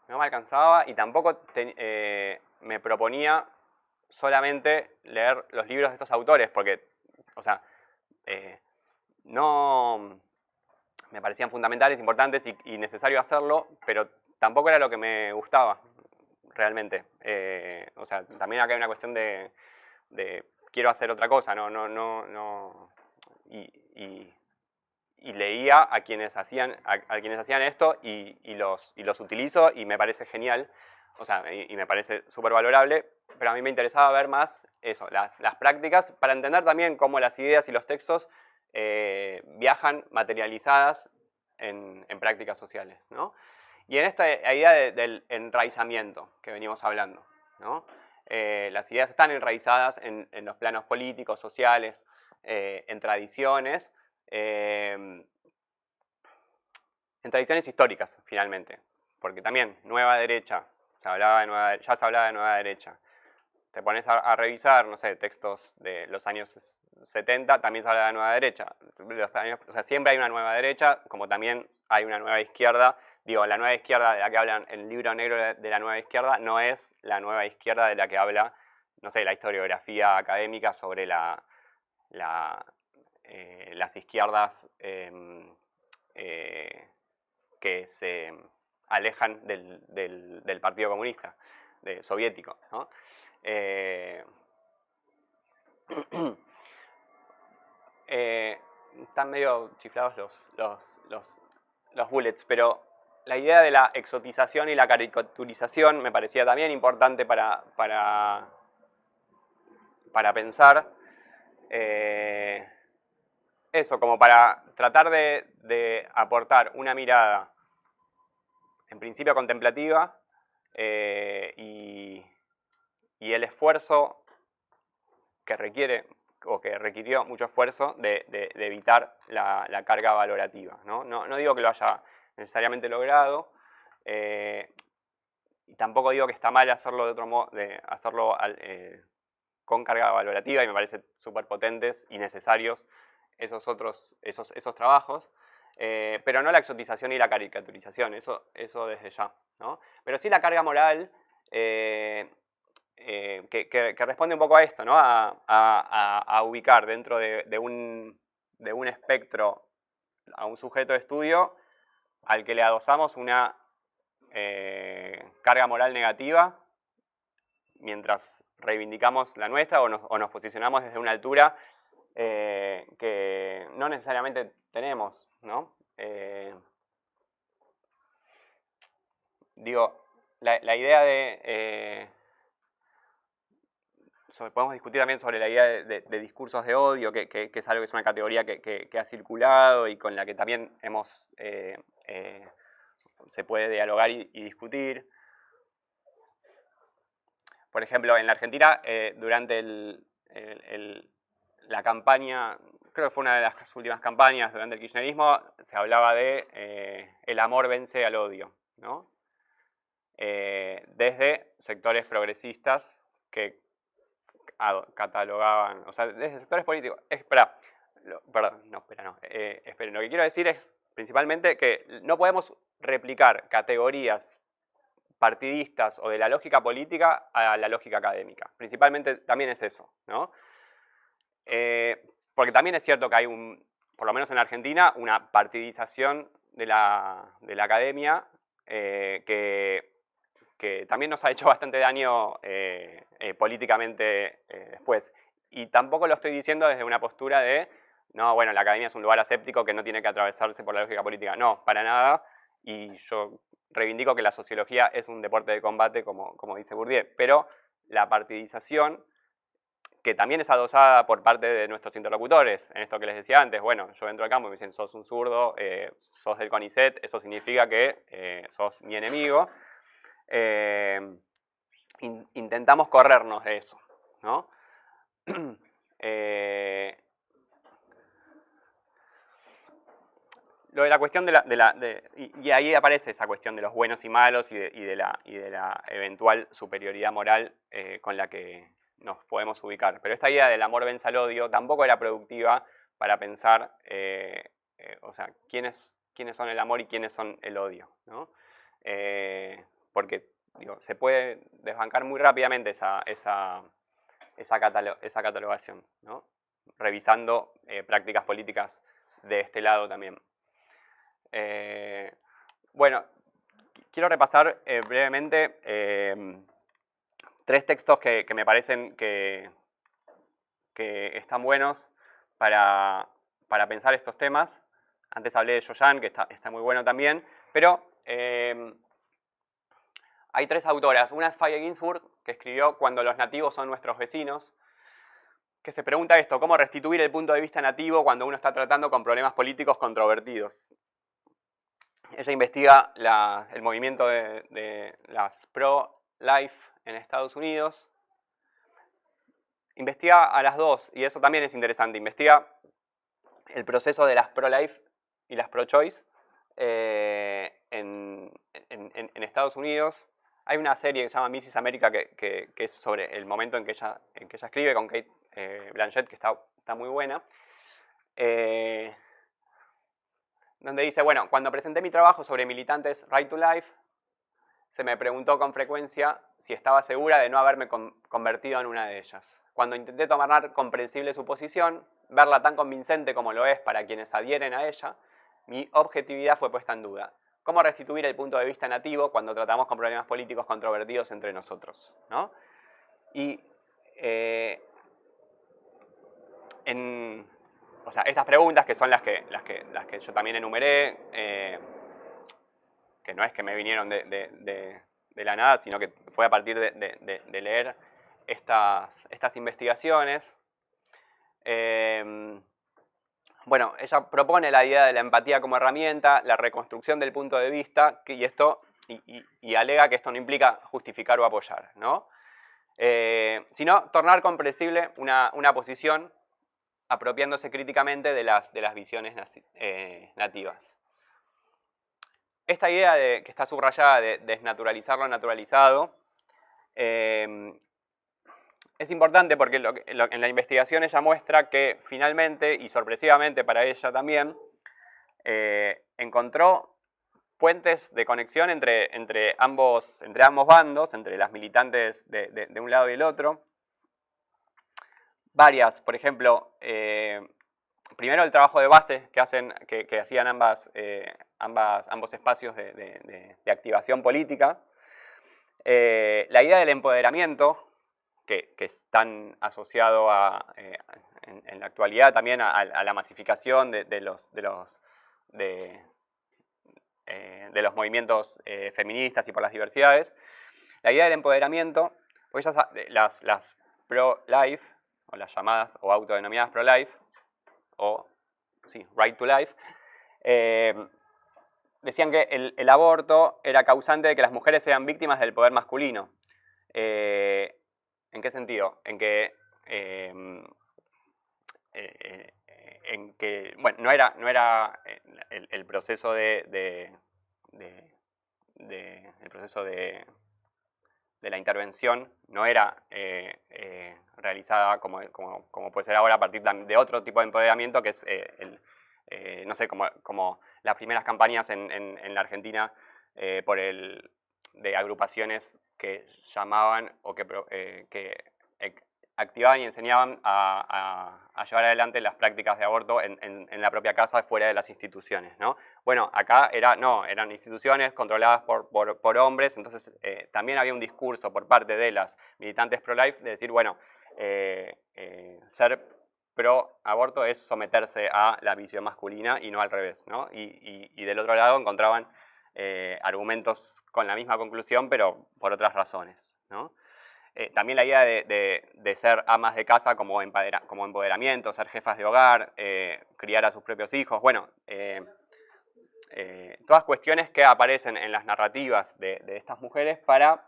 no me alcanzaba y tampoco me proponía solamente leer los libros de estos autores, porque, o sea, no me parecían fundamentales, importantes y necesario hacerlo, pero tampoco era lo que me gustaba realmente. O sea, también acá hay una cuestión de quiero hacer otra cosa, y leía a quienes hacían esto y los utilizo y me parece genial. o sea, y me parece súper valorable, pero a mí me interesaba ver más eso, las prácticas, para entender también cómo las ideas y los textos viajan materializadas en prácticas sociales, ¿no? Y en esta idea del enraizamiento que venimos hablando, ¿no? Las ideas están enraizadas en los planos políticos, sociales, en tradiciones históricas, finalmente. Porque también, nueva derecha, ya se hablaba de nueva derecha. Te pones a revisar, no sé, textos de los años 70, también se habla de nueva derecha. O sea, siempre hay una nueva derecha, como también hay una nueva izquierda. Digo, la nueva izquierda de la que hablan en el libro negro de la nueva izquierda no es la nueva izquierda de la que habla, no sé, la historiografía académica sobre las izquierdas que se alejan del Partido Comunista soviético, ¿no? Están medio chiflados los bullets, pero la idea de la exotización y la caricaturización me parecía también importante para pensar. Eso, como para tratar de aportar una mirada, en principio contemplativa, y el esfuerzo que requiere, o que requirió mucho esfuerzo, de evitar la carga valorativa, ¿no? No digo que lo haya necesariamente logrado, y tampoco digo que está mal hacerlo de otro modo, con carga valorativa, y me parece súper potentes y necesarios esos trabajos, pero no la exotización y la caricaturización, eso desde ya, ¿no? Pero sí la carga moral, que responde un poco a esto, ¿no? A ubicar dentro de un espectro a un sujeto de estudio al que le adosamos una carga moral negativa, mientras reivindicamos la nuestra o nos posicionamos desde una altura que no necesariamente tenemos, ¿no? Digo, la idea de... podemos discutir también sobre la idea de discursos de odio, que es algo que es una categoría que ha circulado y con la que también se puede dialogar y discutir. Por ejemplo, en la Argentina, durante la campaña, creo que fue una de las últimas campañas durante el kirchnerismo, se hablaba de el amor vence al odio, ¿no? Desde sectores progresistas que catalogaban, o sea, desde sectores políticos. Lo que quiero decir es principalmente que no podemos replicar categorías partidistas o de la lógica política a la lógica académica. Principalmente también es eso, ¿no? Porque también es cierto que hay por lo menos en Argentina, una partidización de la academia que también nos ha hecho bastante daño políticamente después. Y tampoco lo estoy diciendo desde una postura de, no, bueno, la academia es un lugar aséptico que no tiene que atravesarse por la lógica política. No, para nada. Y yo reivindico que la sociología es un deporte de combate, como dice Bourdieu. Pero la partidización, que también es adosada por parte de nuestros interlocutores, en esto que les decía antes, bueno, yo entro al campo y me dicen, sos un zurdo, sos del CONICET, eso significa que sos mi enemigo. Intentamos corrernos de eso, ¿no? Lo de la cuestión y ahí aparece esa cuestión de los buenos y malos y de la eventual superioridad moral con la que nos podemos ubicar. Pero esta idea del amor vence al odio tampoco era productiva para pensar, o sea, quiénes son el amor y quiénes son el odio, ¿no? Porque digo, se puede desbancar muy rápidamente esa catalogación, ¿no? Revisando prácticas políticas de este lado también. Bueno, quiero repasar brevemente 3 textos que me parecen que están buenos para pensar estos temas. Antes hablé de Yoyan, que está muy bueno también, pero Hay 3 autoras. Una es Faye Ginsburg, que escribió Cuando los nativos son nuestros vecinos, que se pregunta esto: ¿cómo restituir el punto de vista nativo cuando uno está tratando con problemas políticos controvertidos? Ella investiga el movimiento de las pro-life en Estados Unidos. Investiga a las dos, y eso también es interesante. Investiga el proceso de las pro-life y las pro-choice en Estados Unidos. Hay una serie que se llama Mrs. America que es sobre el momento en que ella escribe, con Kate Blanchett, que está muy buena. Donde dice, bueno, cuando presenté mi trabajo sobre militantes Right to Life, se me preguntó con frecuencia si estaba segura de no haberme convertido en una de ellas. Cuando intenté tomar comprensible su posición, verla tan convincente como lo es para quienes adhieren a ella, mi objetividad fue puesta en duda. ¿Cómo restituir el punto de vista nativo cuando tratamos con problemas políticos controvertidos entre nosotros? ¿No? Y o sea, estas preguntas, que son las que yo también enumeré, que no es que me vinieron de la nada, sino que fue a partir de leer estas investigaciones. Bueno, ella propone la idea de la empatía como herramienta, la reconstrucción del punto de vista, y alega que esto no implica justificar o apoyar, ¿no? Sino tornar comprensible una posición apropiándose críticamente de las visiones nativas. Esta idea que está subrayada de desnaturalizar lo naturalizado es importante porque en la investigación ella muestra que finalmente, y sorpresivamente para ella también, encontró puentes de conexión entre ambos bandos, entre las militantes de un lado y el otro. Varias, por ejemplo, primero el trabajo de base que hacían ambos espacios de activación política. La idea del empoderamiento, que es tan asociado en la actualidad también a la masificación de los movimientos feministas y por las diversidades. La idea del empoderamiento, pues las pro-life, o las llamadas o autodenominadas pro-life, o sí, right to life, decían que el aborto era causante de que las mujeres sean víctimas del poder masculino. ¿En qué sentido? En que bueno, no era el proceso de la intervención no era realizada como puede ser ahora a partir de otro tipo de empoderamiento, que es no sé, como las primeras campañas en la Argentina de agrupaciones que llamaban o que activaban y enseñaban a llevar adelante las prácticas de aborto en la propia casa, fuera de las instituciones, ¿no? Bueno, acá eran instituciones controladas por hombres, entonces también había un discurso por parte de las militantes pro-life de decir, bueno, ser pro-aborto es someterse a la visión masculina y no al revés, ¿no? Y del otro lado encontraban argumentos con la misma conclusión, pero por otras razones, ¿no? También la idea de ser amas de casa como empoderamiento, ser jefas de hogar, criar a sus propios hijos, bueno, todas cuestiones que aparecen en las narrativas de estas mujeres para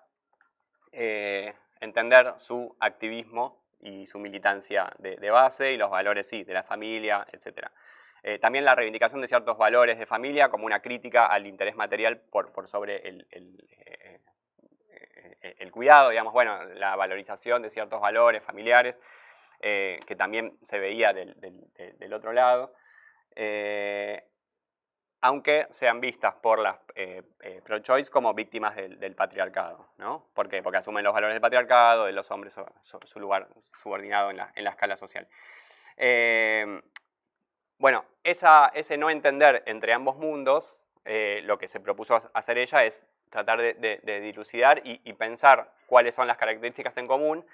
entender su activismo y su militancia de base y los valores, sí, de la familia, etc. También la reivindicación de ciertos valores de familia como una crítica al interés material por sobre el cuidado, digamos, bueno, la valorización de ciertos valores familiares, que también se veía del otro lado, aunque sean vistas por las pro-choice como víctimas del patriarcado, ¿no? ¿Por qué? Porque asumen los valores del patriarcado, de los hombres, su lugar subordinado en la escala social. Bueno, ese no entender entre ambos mundos, lo que se propuso hacer ella es tratar de dilucidar y pensar cuáles son las características en común,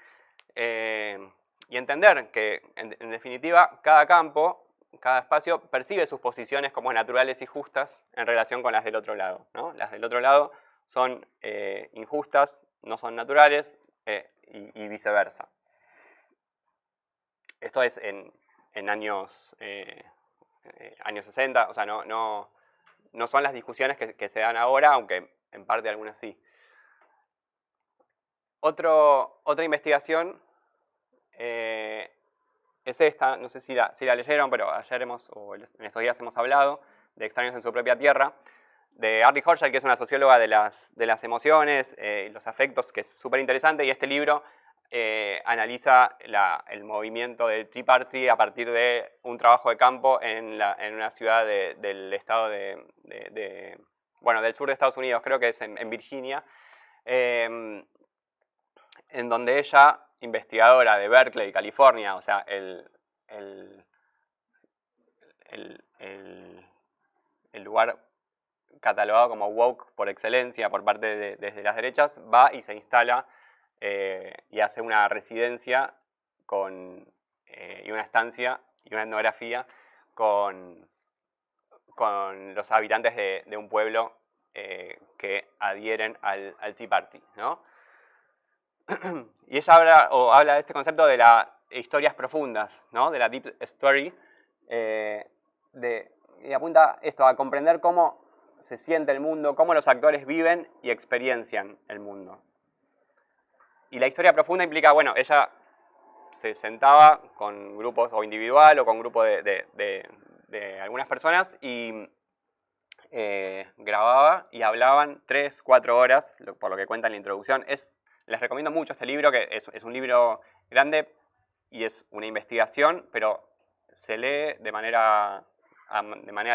y entender que, en definitiva, cada campo, cada espacio percibe sus posiciones como naturales y justas en relación con las del otro lado, ¿no? Las del otro lado son injustas, no son naturales y viceversa. Esto es en años 60, o sea, no son las discusiones que se dan ahora, aunque en parte algunas sí. Otra investigación es esta, no sé si la leyeron, pero ayer en estos días hemos hablado de Extraños en su propia tierra, de Arlie Hochschild, que es una socióloga de las emociones y los afectos, que es súper interesante, y este libro analiza el movimiento del Tea Party a partir de un trabajo de campo en una ciudad del estado del sur de Estados Unidos, creo que es en Virginia, en donde ella, investigadora de Berkeley, California, o sea, el lugar catalogado como woke por excelencia por parte desde las derechas, va y se instala y hace una residencia y una estancia y una etnografía con los habitantes de un pueblo que adhieren al Tea Party, ¿no? Y ella habla de este concepto de las historias profundas, ¿no? De la deep story, y apunta esto, a comprender cómo se siente el mundo, cómo los actores viven y experiencian el mundo. Y la historia profunda implica, bueno, ella se sentaba con grupos o individual o con grupo de algunas personas y grababa y hablaban 3-4 horas, por lo que cuenta en la introducción. Les recomiendo mucho este libro, que es un libro grande y es una investigación, pero se lee de manera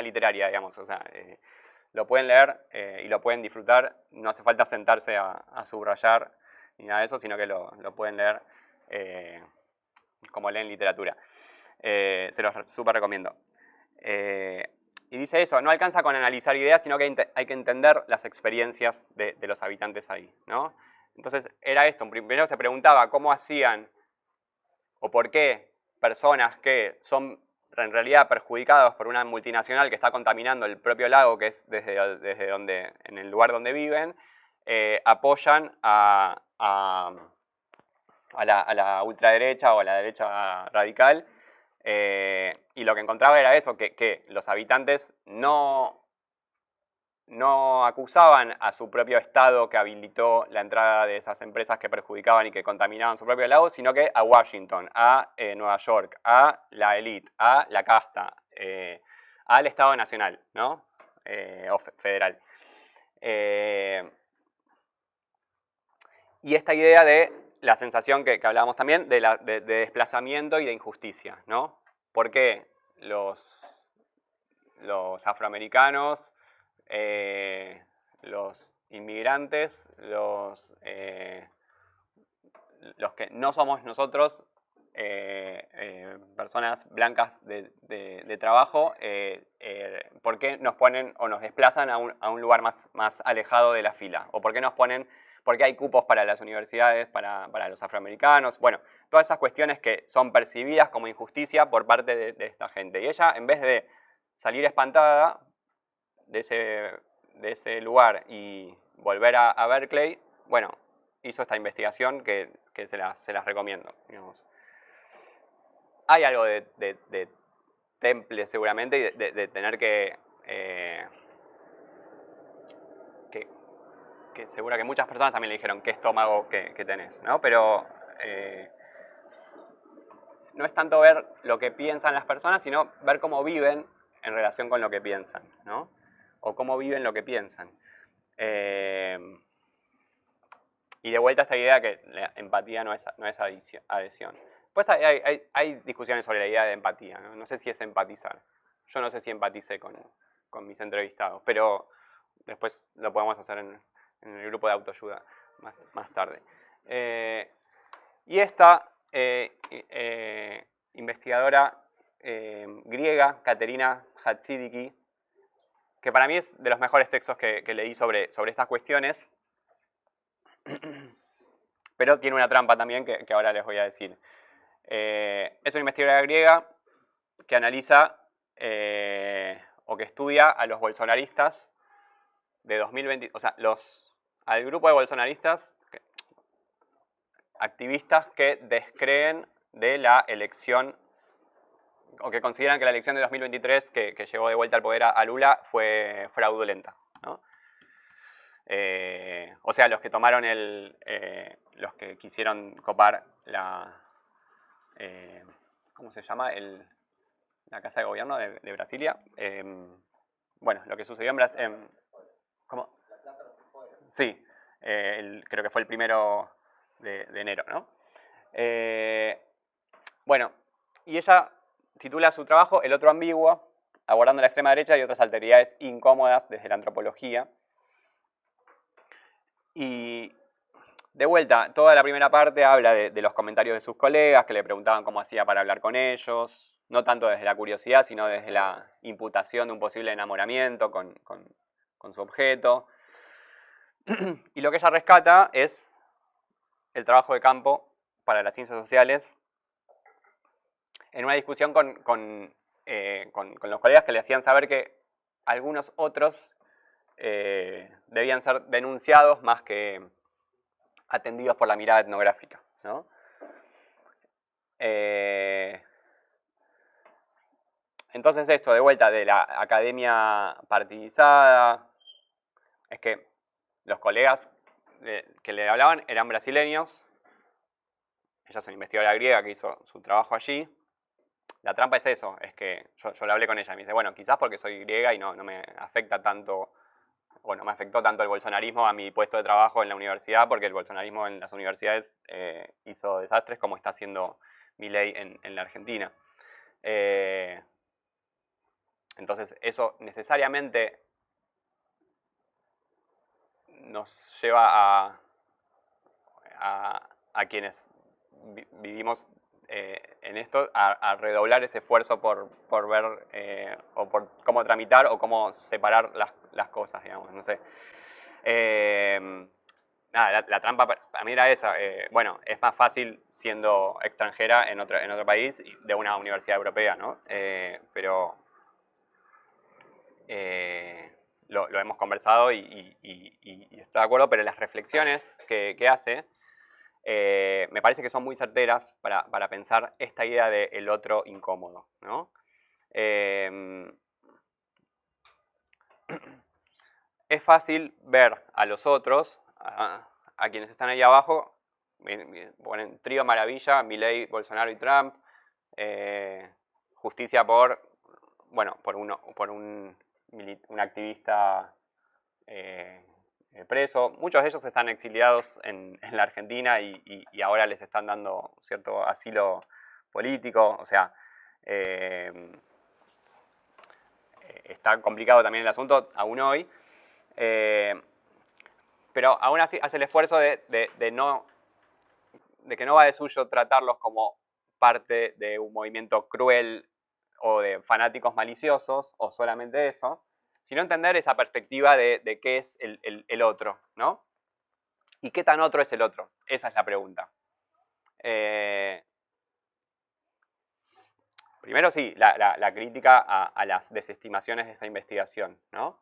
literaria, digamos. O sea, lo pueden leer y lo pueden disfrutar. No hace falta sentarse a subrayar ni nada de eso, sino que lo pueden leer como leen literatura. Se los súper recomiendo. Y dice eso, no alcanza con analizar ideas, sino que hay que entender las experiencias de los habitantes ahí, ¿no? Entonces era esto, primero se preguntaba cómo hacían o por qué personas que son en realidad perjudicados por una multinacional que está contaminando el propio lago, que es desde donde, en el lugar donde viven, apoyan a la ultraderecha o a la derecha radical. Y lo que encontraba era eso, que los habitantes no acusaban a su propio Estado que habilitó la entrada de esas empresas que perjudicaban y que contaminaban su propio lago, sino que a Washington, a Nueva York, a la élite, a la casta, al Estado nacional, ¿no? O federal. Y esta idea de la sensación que hablábamos también de desplazamiento y de injusticia, ¿no? ¿Por qué los afroamericanos, los inmigrantes, los que no somos nosotros, personas blancas de trabajo, ¿por qué nos ponen o nos desplazan a un lugar más alejado de la fila? ¿O por qué hay cupos para las universidades, para los afroamericanos? Bueno, todas esas cuestiones que son percibidas como injusticia por parte de esta gente. Y ella, en vez de salir espantada de ese lugar y volver a Berkeley, bueno, hizo esta investigación que se las recomiendo, digamos. Hay algo de temple seguramente y de tener que seguro que muchas personas también le dijeron qué estómago que tenés, ¿no? Pero no es tanto ver lo que piensan las personas, sino ver cómo viven en relación con lo que piensan, ¿no? O cómo viven lo que piensan. Y de vuelta esta idea que la empatía no es adhesión. Pues hay discusiones sobre la idea de empatía, ¿no? No sé si es empatizar. Yo no sé si empaticé con mis entrevistados, pero después lo podemos hacer en el grupo de autoayuda más tarde. Y esta investigadora griega, Katerina Hatzidiki, que para mí es de los mejores textos que leí sobre estas cuestiones, pero tiene una trampa también que ahora les voy a decir. Es una investigadora griega que analiza o que estudia a los bolsonaristas de 2020, o sea, los al grupo de bolsonaristas, activistas que descreen de la elección, o que consideran que la elección de 2023, que llegó de vuelta al poder a Lula, fue fraudulenta, ¿no? O sea, los que tomaron los que quisieron copar ¿cómo se llama? La Casa de Gobierno de Brasilia. Bueno, lo que sucedió en Brasil. ¿Cómo? Sí, creo que fue el 1 de enero, ¿no? Bueno, y ella titula su trabajo El otro ambiguo, abordando la extrema derecha y otras alteridades incómodas desde la antropología. Y de vuelta, toda la primera parte habla de los comentarios de sus colegas, que le preguntaban cómo hacía para hablar con ellos, no tanto desde la curiosidad, sino desde la imputación de un posible enamoramiento con su objeto. Y lo que ella rescata es el trabajo de campo para las ciencias sociales en una discusión con los colegas que le hacían saber que algunos otros debían ser denunciados más que atendidos por la mirada etnográfica, ¿no? Entonces esto, de vuelta, de la academia partidizada, es que los colegas que le hablaban eran brasileños. Ella es una investigadora griega que hizo su trabajo allí. La trampa es eso, es que yo le hablé con ella y me dice, bueno, quizás porque soy griega y no me afecta tanto, bueno, me afectó tanto el bolsonarismo a mi puesto de trabajo en la universidad, porque el bolsonarismo en las universidades hizo desastres como está haciendo Milei en la Argentina. Entonces eso necesariamente nos lleva a quienes vivimos en esto a redoblar ese esfuerzo por ver o por cómo tramitar o cómo separar las cosas, digamos, no sé. Nada, la trampa para mí era esa. Bueno, es más fácil siendo extranjera en otro país de una universidad europea, ¿no? Pero lo hemos conversado y estoy de acuerdo, pero las reflexiones que hace me parece que son muy certeras para pensar esta idea del otro incómodo, ¿no? Es fácil ver a los otros, a quienes están ahí abajo, ponen trío maravilla, Milei, Bolsonaro y Trump, justicia por un activista preso. Muchos de ellos están exiliados en la Argentina y ahora les están dando cierto asilo político. O sea, está complicado también el asunto, aún hoy. Pero aún así hace el esfuerzo de que no va de suyo tratarlos como parte de un movimiento cruel o de fanáticos maliciosos, o solamente eso, sino entender esa perspectiva de qué es el otro, ¿no? ¿Y qué tan otro es el otro? Esa es la pregunta. Primero sí, la crítica a las desestimaciones de esta investigación, ¿no?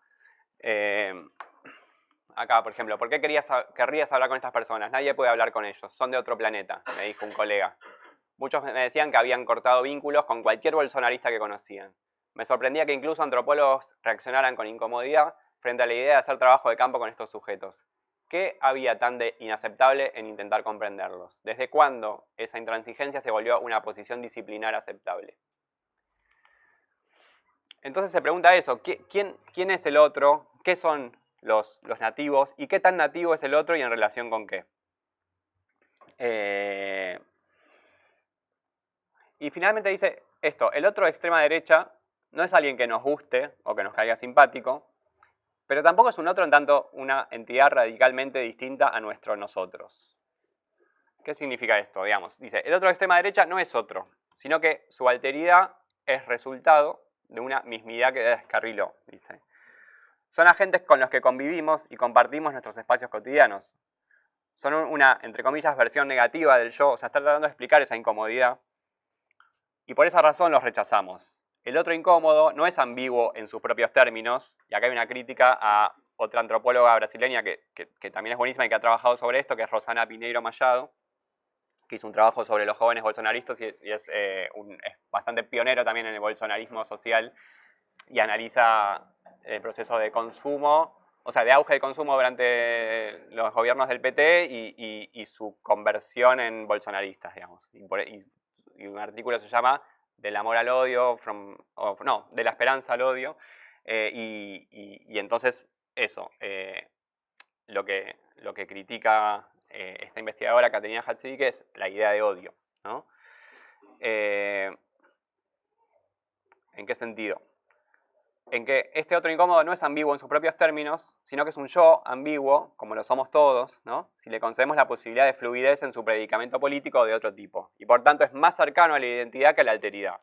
Acá, por ejemplo, ¿por qué querrías hablar con estas personas? Nadie puede hablar con ellos, son de otro planeta, me dijo un colega. Muchos me decían que habían cortado vínculos con cualquier bolsonarista que conocían. Me sorprendía que incluso antropólogos reaccionaran con incomodidad frente a la idea de hacer trabajo de campo con estos sujetos. ¿Qué había tan de inaceptable en intentar comprenderlos? ¿Desde cuándo esa intransigencia se volvió una posición disciplinar aceptable? Entonces se pregunta eso, ¿quién es el otro? ¿Qué son los nativos? ¿Y qué tan nativo es el otro y en relación con qué? Y finalmente dice esto, el otro de extrema derecha no es alguien que nos guste o que nos caiga simpático, pero tampoco es un otro en tanto una entidad radicalmente distinta a nuestro nosotros. ¿Qué significa esto? Digamos, dice, el otro de extrema derecha no es otro, sino que su alteridad es resultado de una mismidad que descarriló, dice. Son agentes con los que convivimos y compartimos nuestros espacios cotidianos. Son una, entre comillas, versión negativa del yo, o sea, está tratando de explicar esa incomodidad. Y por esa razón los rechazamos. El otro incómodo no es ambiguo en sus propios términos, y acá hay una crítica a otra antropóloga brasileña que también es buenísima y que ha trabajado sobre esto, que es Rosana Pinheiro Machado, que hizo un trabajo sobre los jóvenes bolsonaristas y es bastante pionero también en el bolsonarismo social y analiza el proceso de consumo, o sea, de auge de consumo durante los gobiernos del PT y su conversión en bolsonaristas, digamos. Y un artículo se llama Del amor al odio, de la esperanza al odio, y entonces eso, lo que critica esta investigadora, Caterina Hatzidike, es la idea de odio, ¿no? ¿En qué sentido? En que este otro incómodo no es ambiguo en sus propios términos, sino que es un yo ambiguo, como lo somos todos, ¿no? Si le concedemos la posibilidad de fluidez en su predicamento político de otro tipo. Y por tanto es más cercano a la identidad que a la alteridad.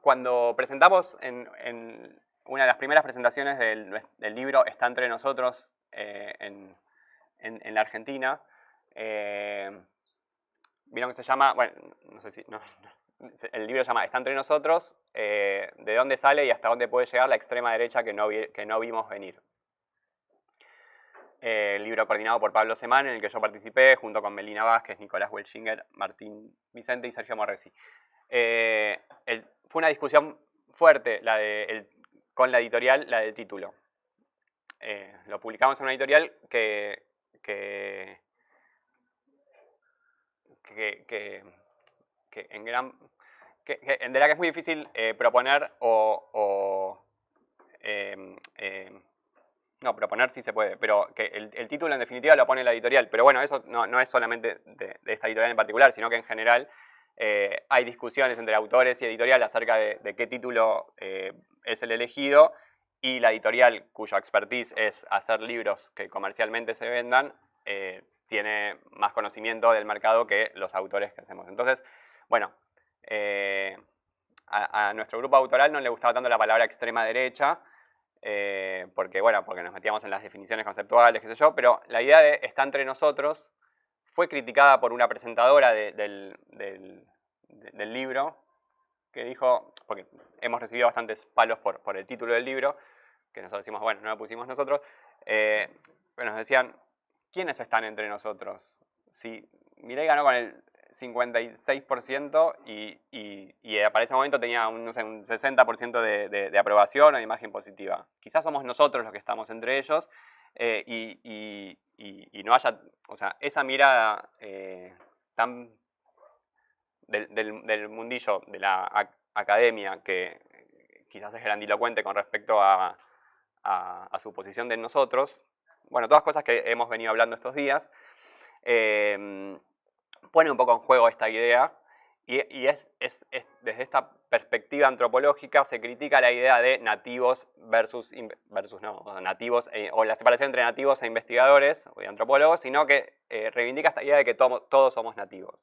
Cuando presentamos en una de las primeras presentaciones del libro Está entre nosotros en la Argentina, vieron que se llama, bueno, no sé si, el libro se llama Está entre nosotros, de dónde sale y hasta dónde puede llegar la extrema derecha que no vimos venir. El libro coordinado por Pablo Semán, en el que yo participé, junto con Melina Vázquez, Nicolás Welchinger, Martín Vicente y Sergio Morresi. Fue una discusión fuerte con la editorial, la del título. Lo publicamos en una editorial que de la que es muy difícil proponer no, proponer sí se puede, pero que el título en definitiva lo pone la editorial. Pero bueno, eso no es solamente de esta editorial en particular, sino que en general hay discusiones entre autores y editorial acerca de qué título es el elegido, y la editorial, cuya expertise es hacer libros que comercialmente se vendan, tiene más conocimiento del mercado que los autores que hacemos. Entonces, bueno, a nuestro grupo autoral no le gustaba tanto la palabra extrema derecha, porque nos metíamos en las definiciones conceptuales, qué sé yo, pero la idea de Está entre nosotros fue criticada por una presentadora del libro, que dijo, porque hemos recibido bastantes palos por el título del libro, que nosotros decimos, bueno, no lo pusimos nosotros, pero nos decían, ¿quiénes están entre nosotros? Si Milei ganó con el 56% y para ese momento tenía un 60% de aprobación o de imagen positiva. Quizás somos nosotros los que estamos entre ellos y no haya, o sea, esa mirada tan del mundillo, de la academia, que quizás es grandilocuente con respecto a su posición de nosotros, bueno, todas cosas que hemos venido hablando estos días, pone un poco en juego esta idea y desde esta perspectiva antropológica se critica la idea de nativos nativos, o la separación entre nativos e investigadores o antropólogos, sino que reivindica esta idea de que todos somos nativos.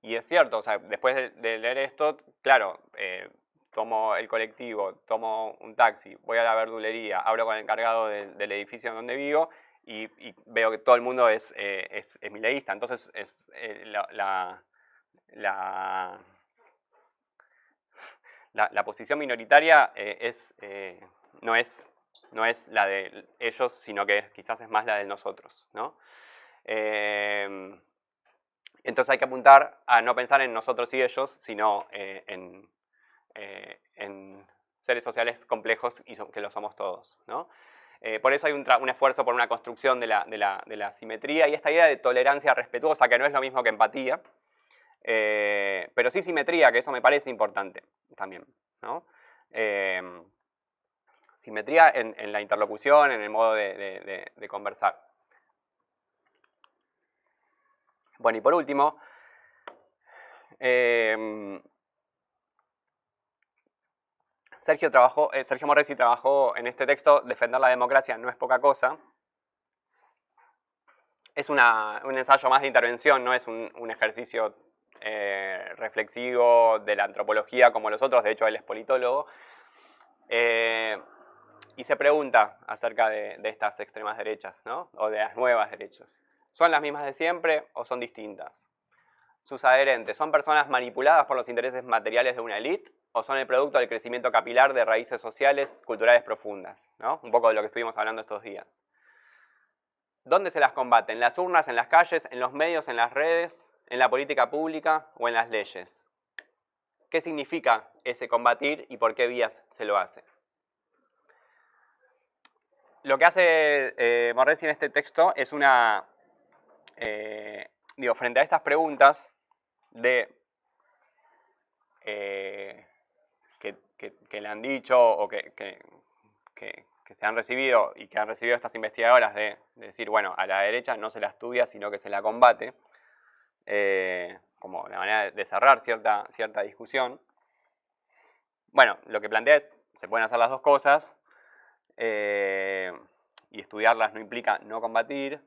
Y es cierto, o sea, después de leer esto, claro, tomo el colectivo, tomo un taxi, voy a la verdulería, hablo con el encargado del edificio donde vivo y veo que todo el mundo es mileísta. Entonces la posición minoritaria no es la de ellos, sino que quizás es más la de nosotros, ¿no? Entonces hay que apuntar a no pensar en nosotros y ellos, sino en seres sociales complejos y que lo somos todos, ¿no? Por eso hay un esfuerzo por una construcción de la simetría y esta idea de tolerancia respetuosa, que no es lo mismo que empatía, pero sí simetría, que eso me parece importante también, ¿no? Simetría en la interlocución, en el modo de conversar. Bueno, y por último, Sergio Morresi trabajó en este texto, defender la democracia no es poca cosa. Es un ensayo más de intervención, no es un ejercicio reflexivo de la antropología como los otros, de hecho él es politólogo. Y se pregunta acerca de estas extremas derechas, ¿no? O de las nuevas derechas. ¿Son las mismas de siempre o son distintas? Sus adherentes, ¿son personas manipuladas por los intereses materiales de una élite o son el producto del crecimiento capilar de raíces sociales, culturales profundas, ¿no? Un poco de lo que estuvimos hablando estos días. ¿Dónde se las combate? ¿En las urnas, en las calles, en los medios, en las redes, en la política pública o en las leyes? ¿Qué significa ese combatir y por qué vías se lo hace? Lo que hace Morresi en este texto es una... frente a estas preguntas de... que le han dicho o que se han recibido y que han recibido estas investigadoras de decir, bueno, a la derecha no se la estudia, sino que se la combate, como la manera de cerrar cierta discusión. Bueno, lo que plantea es, se pueden hacer las dos cosas, y estudiarlas no implica no combatir,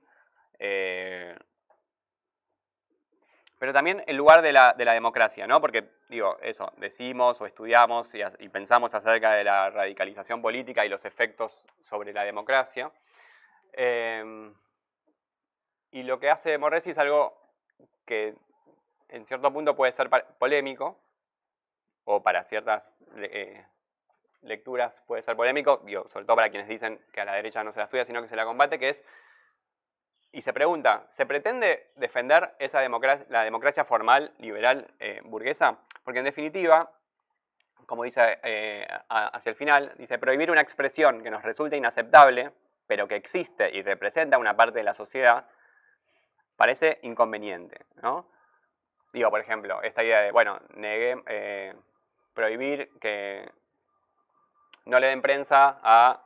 pero también el lugar de la democracia, ¿no? Porque, digo, eso, decimos o estudiamos y pensamos acerca de la radicalización política y los efectos sobre la democracia. Y lo que hace Morresi es algo que en cierto punto puede ser polémico, o para ciertas lecturas puede ser polémico, digo, sobre todo para quienes dicen que a la derecha no se la estudia, sino que se la combate, que es, y se pregunta, ¿se pretende defender esa la democracia formal, liberal, burguesa? Porque en definitiva, como dice hacia el final, dice, prohibir una expresión que nos resulta inaceptable, pero que existe y representa una parte de la sociedad, parece inconveniente, ¿no? Digo, por ejemplo, esta idea de, bueno, prohibir que no le den prensa a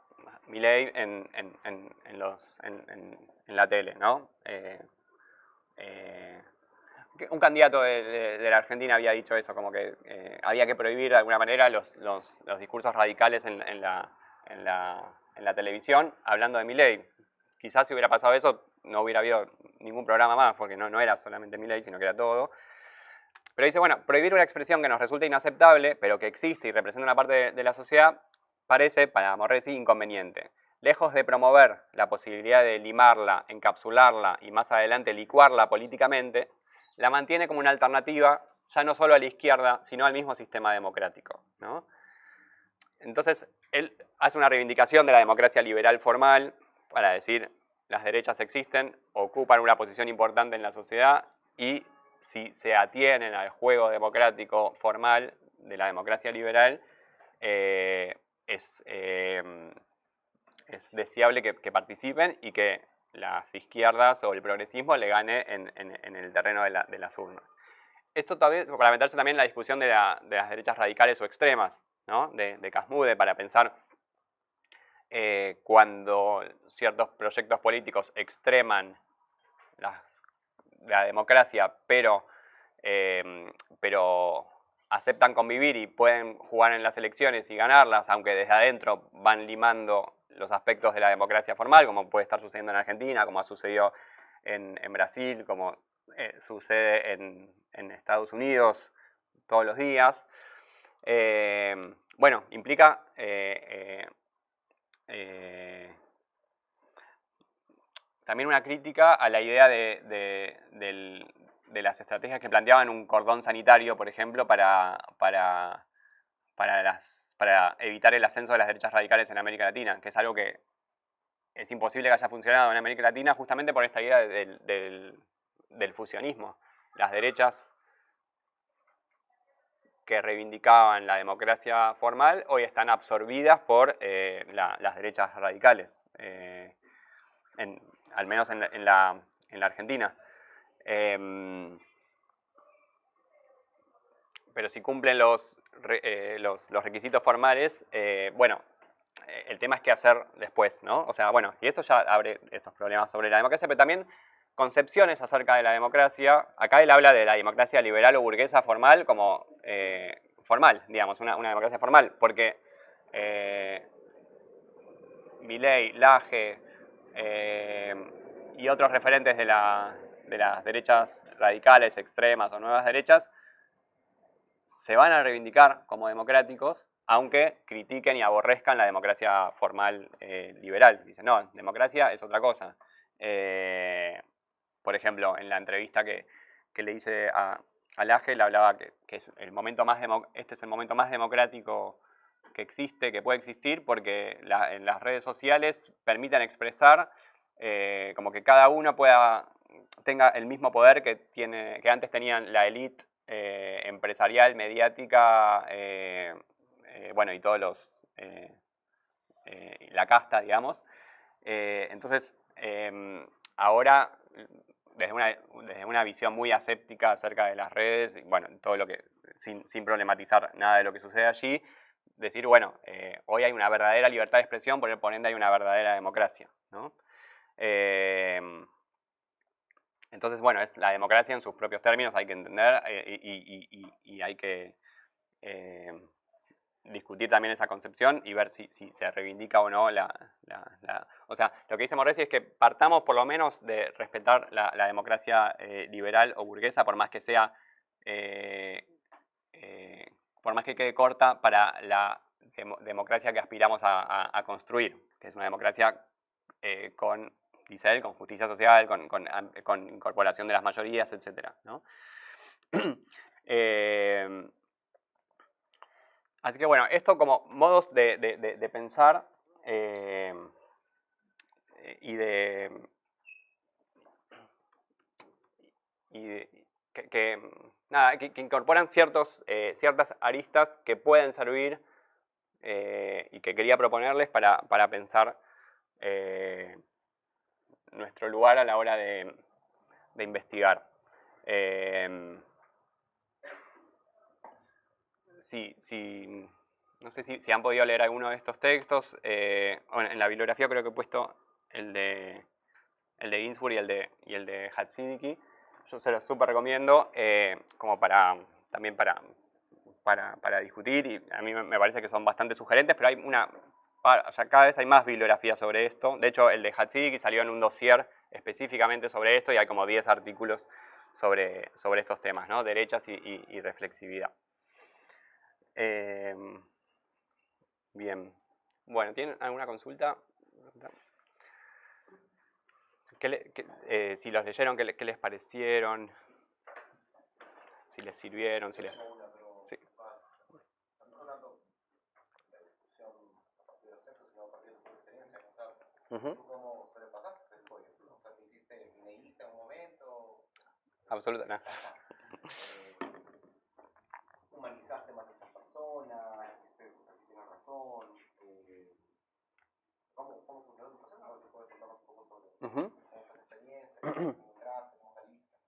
Milei en la tele, ¿no? Un candidato de la Argentina había dicho eso, como que había que prohibir de alguna manera los discursos radicales en la televisión, hablando de Milei. Quizás si hubiera pasado eso, no hubiera habido ningún programa más, porque no era solamente Milei, sino que era todo. Pero dice, bueno, prohibir una expresión que nos resulta inaceptable, pero que existe y representa una parte de la sociedad, parece, para Morresi, inconveniente. Lejos de promover la posibilidad de limarla, encapsularla y más adelante licuarla políticamente, la mantiene como una alternativa ya no solo a la izquierda, sino al mismo sistema democrático, ¿no? Entonces, él hace una reivindicación de la democracia liberal formal para decir, las derechas existen, ocupan una posición importante en la sociedad y si se atienen al juego democrático formal de la democracia liberal, es deseable que participen y que las izquierdas o el progresismo le gane en el terreno de las urnas. Esto también, para meterse también en la discusión de las derechas radicales o extremas, ¿no? de Casmude, para pensar cuando ciertos proyectos políticos extreman la democracia, pero aceptan convivir y pueden jugar en las elecciones y ganarlas, aunque desde adentro van limando los aspectos de la democracia formal, como puede estar sucediendo en Argentina, como ha sucedido en Brasil, como sucede en Estados Unidos todos los días. Bueno, implica también una crítica a la idea de las estrategias que planteaban un cordón sanitario, por ejemplo, para evitar el ascenso de las derechas radicales en América Latina, que es algo que es imposible que haya funcionado en América Latina justamente por esta idea del fusionismo. Las derechas que reivindicaban la democracia formal hoy están absorbidas por las derechas radicales, al menos en la Argentina. Pero si cumplen los requisitos formales, bueno, el tema es qué hacer después, ¿no? O sea, bueno, y esto ya abre estos problemas sobre la democracia, pero también concepciones acerca de la democracia. Acá él habla de la democracia liberal o burguesa formal como formal, digamos, una democracia formal, porque Milei, Laje y otros referentes de las derechas radicales, extremas o nuevas derechas se van a reivindicar como democráticos, aunque critiquen y aborrezcan la democracia formal liberal. Dicen, no, democracia es otra cosa. Por ejemplo, en la entrevista que le hice a Alage hablaba que es el momento este es el momento más democrático que existe, que puede existir, porque en las redes sociales permiten expresar como que cada uno tenga el mismo poder que antes tenían la élite empresarial, mediática, bueno, y todos la casta, digamos. Entonces, ahora, desde una visión muy aséptica acerca de las redes, y bueno, todo lo que, sin problematizar nada de lo que sucede allí, decir, bueno, hoy hay una verdadera libertad de expresión, por ende hay una verdadera democracia, ¿no? Entonces, bueno, es la democracia en sus propios términos, hay que entender y hay que discutir también esa concepción y ver si se reivindica o no o sea, lo que dice Morresi es que partamos por lo menos de respetar la democracia liberal o burguesa, por más que sea, por más que quede corta para la democracia que aspiramos a construir, que es una democracia con, dice él, con justicia social, con incorporación de las mayorías, etc., ¿no? Así que bueno, esto como modos de pensar y que incorporan ciertas aristas que pueden servir y que quería proponerles para pensar nuestro lugar a la hora de investigar. No sé si han podido leer alguno de estos textos. En la bibliografía creo que he puesto el de Ginsburg y el de Hatzidiki. Yo se los súper recomiendo como también para discutir, y a mí me parece que son bastante sugerentes, pero o sea, cada vez hay más bibliografía sobre esto. De hecho, el de Hatzidiki salió en un dossier específicamente sobre esto y hay como 10 artículos sobre estos temas, ¿no? Derechas y reflexividad. Bien. Bueno, ¿tienen alguna consulta? Si los leyeron, ¿qué les parecieron? Si les sirvieron, si les... Sí. ¿Cómo sobrepasaste después? O sea, ¿leíste un momento? Absolutamente. Humanizaste más a esta persona, tiene razón. ¿Cómo funcionó tu persona? A ver si puedes contarnos un poco sobre esta experiencia, cómo entraste, cómo saliste.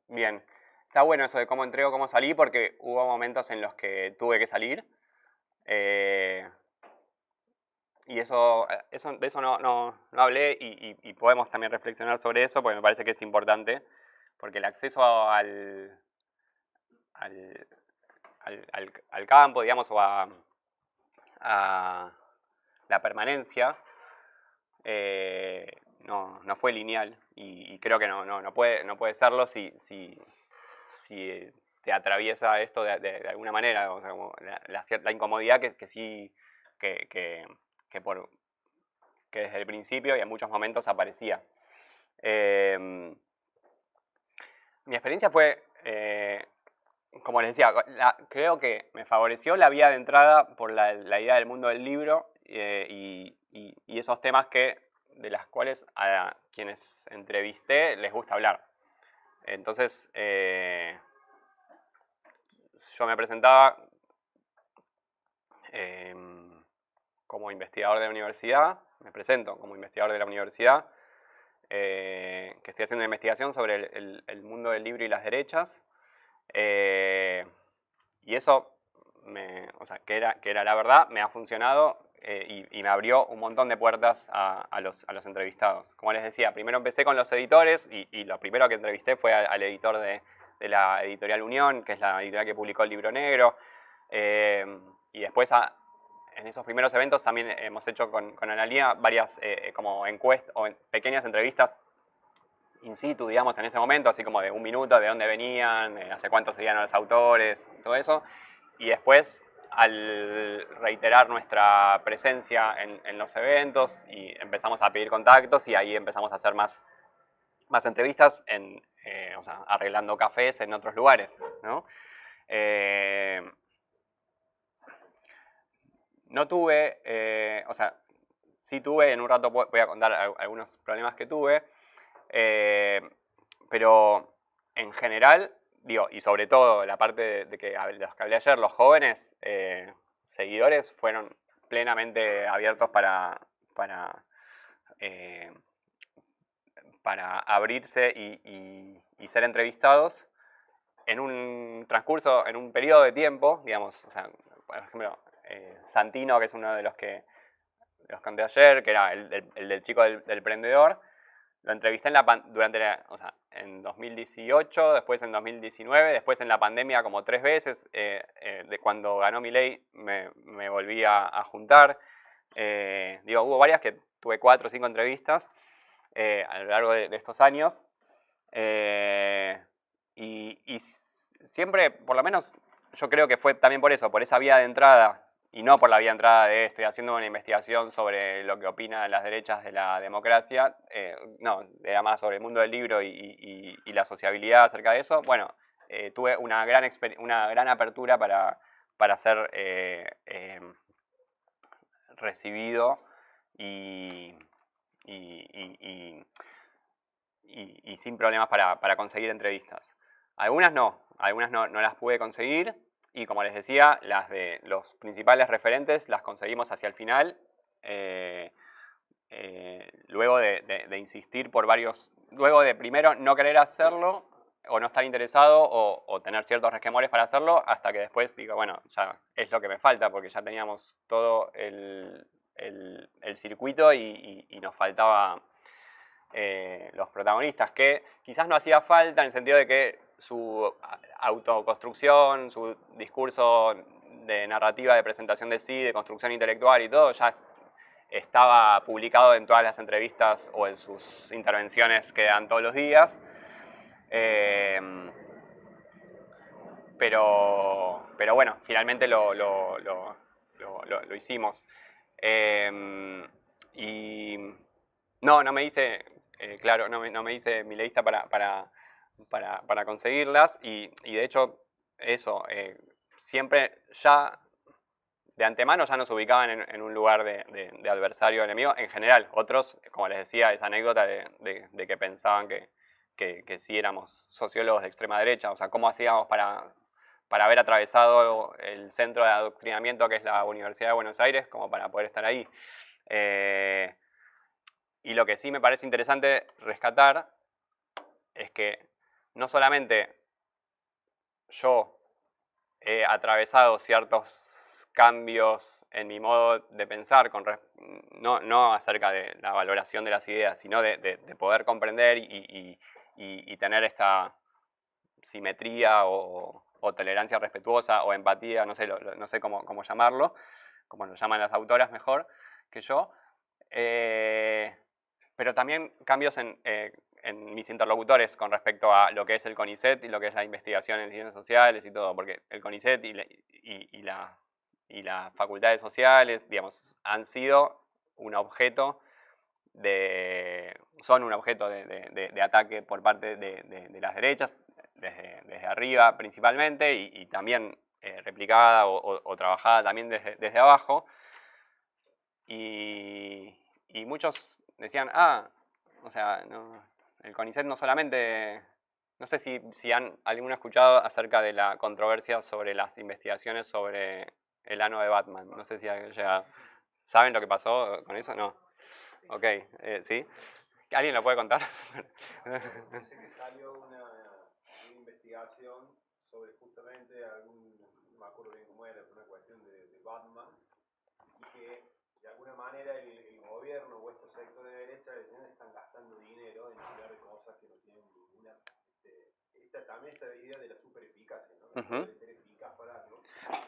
Bien. Está bueno eso de cómo entré o cómo salí, porque hubo momentos en los que tuve que salir. Y de eso no hablé y podemos también reflexionar sobre eso, porque me parece que es importante, porque el acceso al campo, digamos, o a la permanencia, no fue lineal y creo que no puede serlo si te atraviesa esto de alguna manera, o sea, como la incomodidad que sí que desde el principio y en muchos momentos aparecía. Mi experiencia fue, como les decía, creo que me favoreció la vía de entrada por la idea del mundo del libro y esos temas de las cuales a quienes entrevisté les gusta hablar. Entonces, yo me presentaba como investigador de la universidad, me presento como investigador de la universidad, que estoy haciendo una investigación sobre el mundo del libro y las derechas, y eso, o sea, que era la verdad, me ha funcionado y me abrió un montón de puertas a los entrevistados. Como les decía, primero empecé con los editores y lo primero que entrevisté fue al editor de la editorial Unión, que es la editorial que publicó el Libro Negro, y después en esos primeros eventos también hemos hecho con Analía varias como encuestas o pequeñas entrevistas in situ, digamos, en ese momento, así como de un minuto, de dónde venían, hace cuánto seguían a los autores, todo eso. Y después, al reiterar nuestra presencia en los eventos, y empezamos a pedir contactos y ahí empezamos a hacer más entrevistas o sea, arreglando cafés en otros lugares, ¿no? No tuve, o sea, sí tuve, en un rato voy a contar algunos problemas que tuve, pero en general, digo, y sobre todo la parte de los que hablé ayer, los jóvenes seguidores fueron plenamente abiertos eh, para abrirse y ser entrevistados en un transcurso, en un periodo de tiempo, digamos, o sea, por ejemplo, Santino, que es uno de los que conté ayer, que era el del chico del prendedor, lo entrevisté o sea, en 2018, después en 2019, después en la pandemia como 3 veces, de cuando ganó Milei me volví a juntar. Digo, hubo varias que tuve 4 o 5 entrevistas a lo largo de estos años. Y siempre, por lo menos, yo creo que fue también por eso, por esa vía de entrada, y no por la vía de entrada de estoy haciendo una investigación sobre lo que opinan las derechas de la democracia, no, era más sobre el mundo del libro y la sociabilidad acerca de eso. Bueno, tuve una gran apertura para ser recibido y sin problemas para conseguir entrevistas. Algunas no las pude conseguir y como les decía, las de los principales referentes las conseguimos hacia el final, luego de insistir por luego de primero no querer hacerlo o no estar interesado o tener ciertos resquemores para hacerlo, hasta que después digo, bueno, ya es lo que me falta porque ya teníamos todo el circuito y nos faltaba los protagonistas, que quizás no hacía falta en el sentido de que su autoconstrucción, su discurso de narrativa, de presentación de sí, de construcción intelectual y todo, ya estaba publicado en todas las entrevistas o en sus intervenciones que dan todos los días. Pero bueno, finalmente lo hicimos. Y no me hice, claro, no me hice mileísta para conseguirlas y de hecho eso, siempre ya de antemano ya nos ubicaban en un lugar de adversario enemigo en general. Otros, como les decía, esa anécdota de que pensaban que sí éramos sociólogos de extrema derecha, o sea, cómo hacíamos para haber atravesado el centro de adoctrinamiento que es la Universidad de Buenos Aires, como para poder estar ahí. Y lo que sí me parece interesante rescatar es que no solamente yo he atravesado ciertos cambios en mi modo de pensar, no acerca de la valoración de las ideas, sino de poder comprender y tener esta simetría o tolerancia respetuosa o empatía, no sé cómo llamarlo, como lo llaman las autoras mejor que yo, pero también cambios en mis interlocutores con respecto a lo que es el CONICET y lo que es la investigación en ciencias sociales y todo, porque el CONICET y las facultades sociales, digamos, han sido un objeto son un objeto de ataque por parte de las derechas, desde arriba principalmente, y también replicada o trabajada también desde abajo. Y muchos decían, o sea, el CONICET no solamente, no sé si han alguno escuchado acerca de la controversia sobre las investigaciones sobre el ano de Batman. No sé si ya saben lo que pasó con eso, no. Ok, ¿sí? ¿Alguien lo puede contar? Sé que salió una investigación sobre justamente no me acuerdo bien cómo era, una cuestión de Batman, y que de alguna manera el gobierno o estos sectores de derecha están gastando dinero en hablar de cosas que no tienen ninguna. También esta idea de la supereficacia, ¿no? De ser eficaz para algo.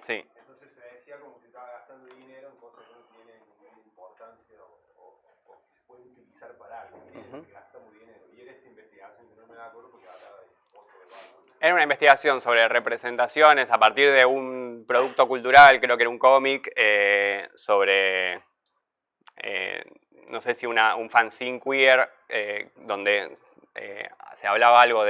Sí. Entonces se decía como que estaba gastando dinero en cosas que no tienen ninguna importancia o que se pueden utilizar para algo. Que gastamos dinero. Y era esta investigación que no me acuerdo porque hablaba de otro de Batman. Era una investigación sobre representaciones a partir de un producto cultural, creo que era un cómic, sobre, no sé si un fanzine queer, donde se hablaba algo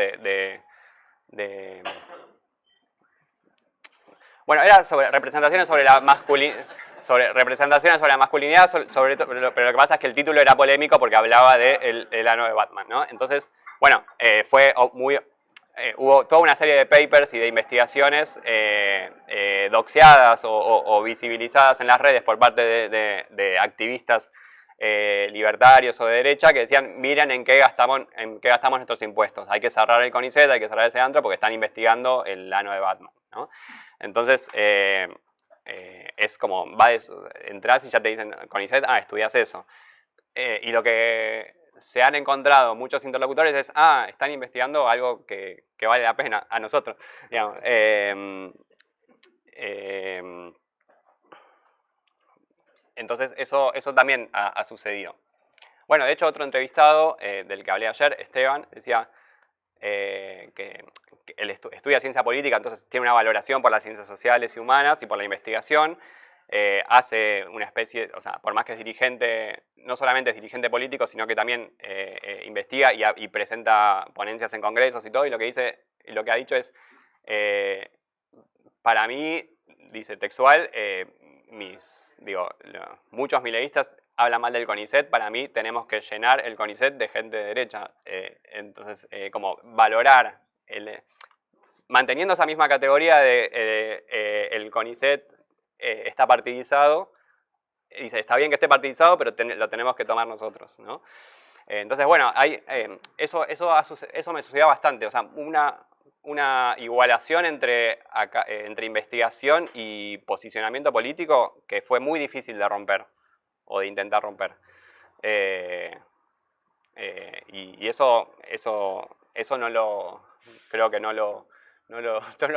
bueno, era sobre representaciones sobre la masculinidad, pero lo que pasa es que el título era polémico porque hablaba de el ano de Batman, ¿no? Entonces, bueno, hubo toda una serie de papers y de investigaciones doxeadas o visibilizadas en las redes por parte de activistas libertarios o de derecha que decían, miren en qué gastamos nuestros impuestos. Hay que cerrar el CONICET, hay que cerrar ese antro porque están investigando el ano de Batman, ¿no? Entonces, es como, entras y ya te dicen, CONICET, estudias eso. Y lo que se han encontrado muchos interlocutores es, están investigando algo que vale la pena a nosotros, digamos. Entonces, eso también ha sucedido. Bueno, de hecho, otro entrevistado del que hablé ayer, Esteban, decía que él estudia ciencia política, entonces tiene una valoración por las ciencias sociales y humanas y por la investigación. Hace una especie, o sea, por más que es dirigente, no solamente es dirigente político, sino que también investiga y presenta ponencias en congresos y todo, y lo que ha dicho es, para mí, dice textual, muchos mileístas hablan mal del CONICET, para mí tenemos que llenar el CONICET de gente de derecha. Entonces, como valorar, manteniendo esa misma categoría de el CONICET está partidizado, dice, está bien que esté partidizado, pero lo tenemos que tomar nosotros, ¿no? Entonces, bueno, eso me sucedió bastante, o sea, una igualación entre investigación y posicionamiento político que fue muy difícil de romper, o de intentar romper. Y eso creo que no lo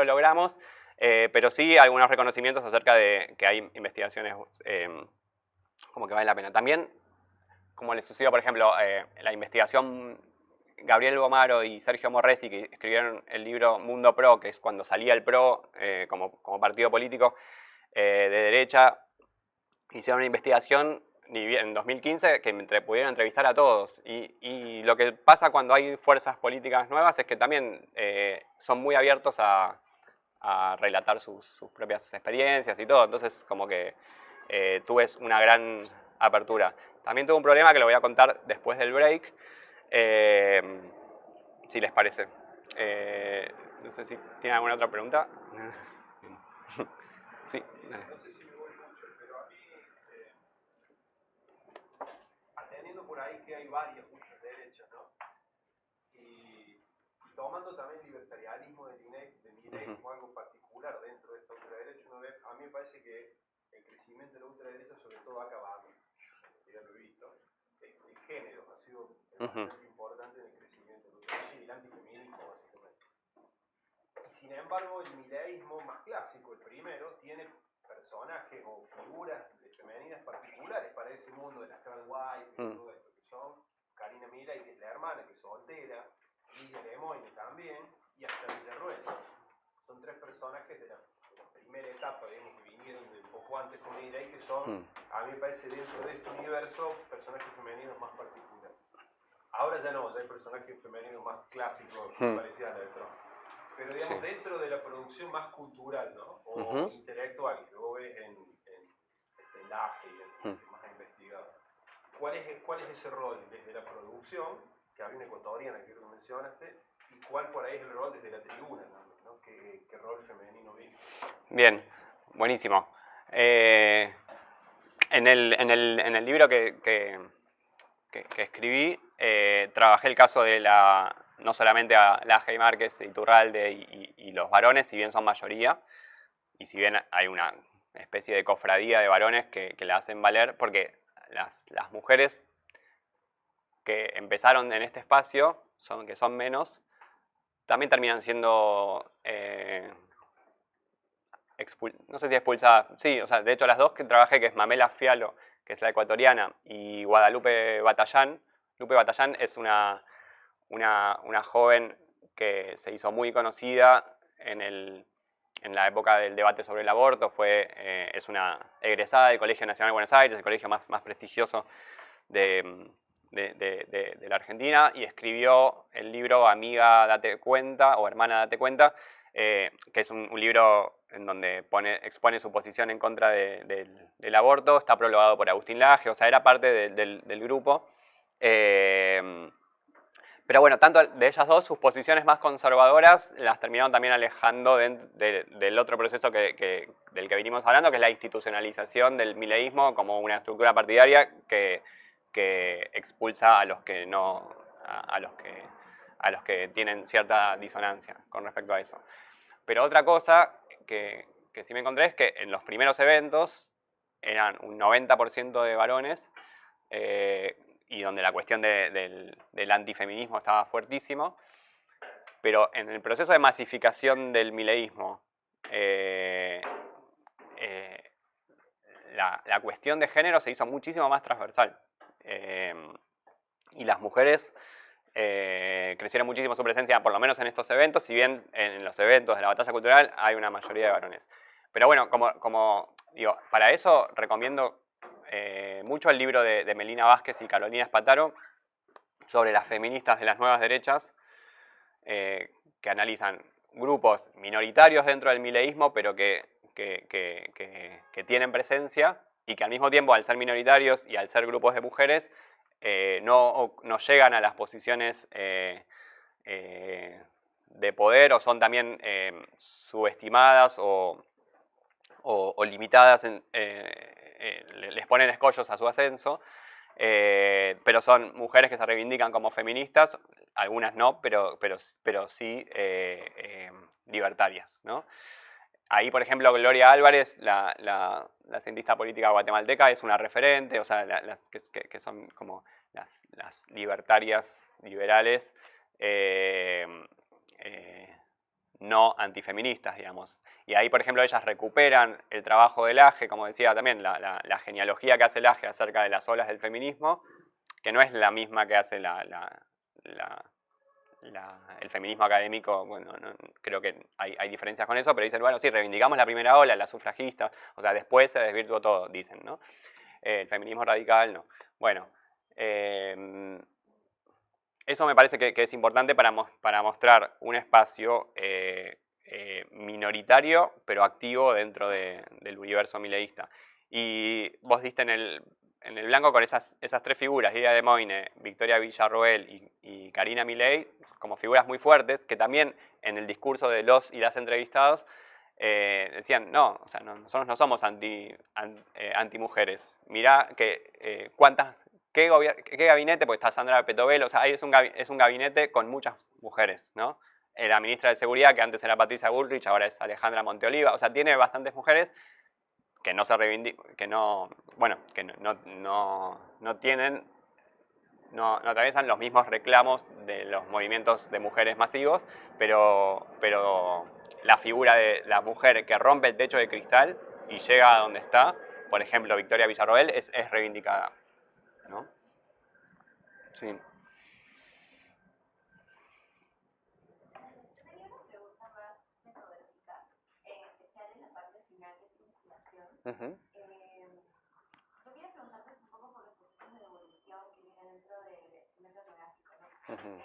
logramos, pero sí algunos reconocimientos acerca de que hay investigaciones como que valen la pena. También, como les sucedió, por ejemplo, la investigación Gabriel Gomaro y Sergio Morresi, que escribieron el libro Mundo Pro, que es cuando salía el PRO como partido político de derecha, hicieron una investigación en 2015 que pudieron entrevistar a todos. Y lo que pasa cuando hay fuerzas políticas nuevas es que también son muy abiertos a relatar sus propias experiencias y todo. Entonces, como que tuve una gran apertura. También tuve un problema que lo voy a contar después del break, si les parece. No sé si tienen alguna otra pregunta. Sí. No sé si me voy mucho, pero a mí, atendiendo por ahí que hay varias muchas derechas, ¿no? Y tomando también libertarianismo de Milei como algo particular dentro de esta ultraderecha, a mí me parece que el crecimiento de la ultraderecha sobre todo ha acabado, ya lo he visto, el género ha sido bastante importante en el crecimiento de la ultraderecha y el antifeminismo básicamente. Y sin embargo el mileísmo más clásico, el primero, tiene personajes o figuras femeninas particulares para ese mundo de las trans white y todo esto, que son Karina Milei, que es la hermana, que es soltera, Lidia Lemoyne también, y hasta Villarruel. Son tres personajes de la primera etapa, digamos, que vinieron de un poco antes con Milei, que son, a mí me parece, dentro de este universo, personajes femeninos más particulares. Ahora ya no, ya hay personajes femeninos más clásicos, parecidos a la de Trump. Pero digamos, dentro de la producción más cultural, ¿no? O intelectual, que vos ves en Laje y en más investigado. ¿Cuál es ese rol desde la producción, que había una ecuatoriana que lo mencionaste, y cuál por ahí es el rol desde la tribuna, ¿no? ¿Qué rol femenino vive? Bien, buenísimo. En el libro que escribí, trabajé el caso de no solamente a Laje y Márquez, Iturralde y los varones, si bien son mayoría, y si bien hay una especie de cofradía de varones que la hacen valer, porque las mujeres que empezaron en este espacio, que son menos, también terminan siendo, no sé si expulsadas, sí, o sea, de hecho las dos que trabajé, que es Mamela Fialo, que es la ecuatoriana, y Guadalupe Batallán. Lupe Batallán es una joven que se hizo muy conocida en la época del debate sobre el aborto, es una egresada del Colegio Nacional de Buenos Aires, el colegio más prestigioso de de la Argentina y escribió el libro Amiga, date cuenta, o Hermana, date cuenta, que es un libro en donde expone su posición en contra del aborto. Está prologado por Agustín Laje, o sea, era parte del grupo. Pero bueno, tanto de ellas dos, sus posiciones más conservadoras las terminaron también alejando del otro proceso del que venimos hablando, que es la institucionalización del mileísmo como una estructura partidaria que expulsa a los que no, a los que tienen cierta disonancia con respecto a eso. Pero otra cosa que sí me encontré es que en los primeros eventos eran un 90% de varones, y donde la cuestión del antifeminismo estaba fuertísimo, pero en el proceso de masificación del mileísmo, la cuestión de género se hizo muchísimo más transversal, y las mujeres crecieron muchísimo su presencia, por lo menos en estos eventos, si bien en los eventos de la batalla cultural hay una mayoría de varones. Pero bueno, como digo, para eso recomiendo mucho el libro de Melina Vázquez y Carolina Spataro sobre las feministas de las nuevas derechas, que analizan grupos minoritarios dentro del mileísmo, pero que tienen presencia y que al mismo tiempo, al ser minoritarios y al ser grupos de mujeres, no llegan a las posiciones de poder, o son también subestimadas o limitadas, les ponen escollos a su ascenso, pero son mujeres que se reivindican como feministas, algunas no, pero sí libertarias, ¿no? Ahí, por ejemplo, Gloria Álvarez, la cientista política guatemalteca, es una referente, o sea, que son como las libertarias, liberales, no antifeministas, digamos. Y ahí, por ejemplo, ellas recuperan el trabajo del Laje, como decía también, la genealogía que hace Laje acerca de las olas del feminismo, que no es la misma que hace el feminismo académico. Bueno, creo que hay diferencias con eso, pero dicen, bueno, sí, reivindicamos la primera ola, las sufragistas, o sea, después se desvirtuó todo, dicen, ¿no? El feminismo radical, no. Bueno, eso me parece que es importante para mostrar un espacio minoritario, pero activo dentro del universo mileísta. Y vos diste en el blanco con esas tres figuras, Lidia de Moine, Victoria Villarroel y Karina Milei, como figuras muy fuertes, que también en el discurso de los y las entrevistados decían, no, o sea, nosotros no somos anti-mujeres. Mirá que ¿qué gabinete? Pues está Sandra Petovelo, o sea, ahí es un gabinete con muchas mujeres, ¿no? La ministra de Seguridad, que antes era Patricia Bullrich, ahora es Alejandra Monteoliva, o sea, tiene bastantes mujeres que no se reivindican, que no, bueno, que no tienen, no atraviesan los mismos reclamos de los movimientos de mujeres masivos, pero la figura de la mujer que rompe el techo de cristal y llega a donde está, por ejemplo, Victoria Villarroel, es reivindicada, ¿no? Sí. Uh-huh. Yo quería preguntarte un poco por los procesos de evolución que vienen dentro del experimento etnográfico, ¿no? Uh-huh.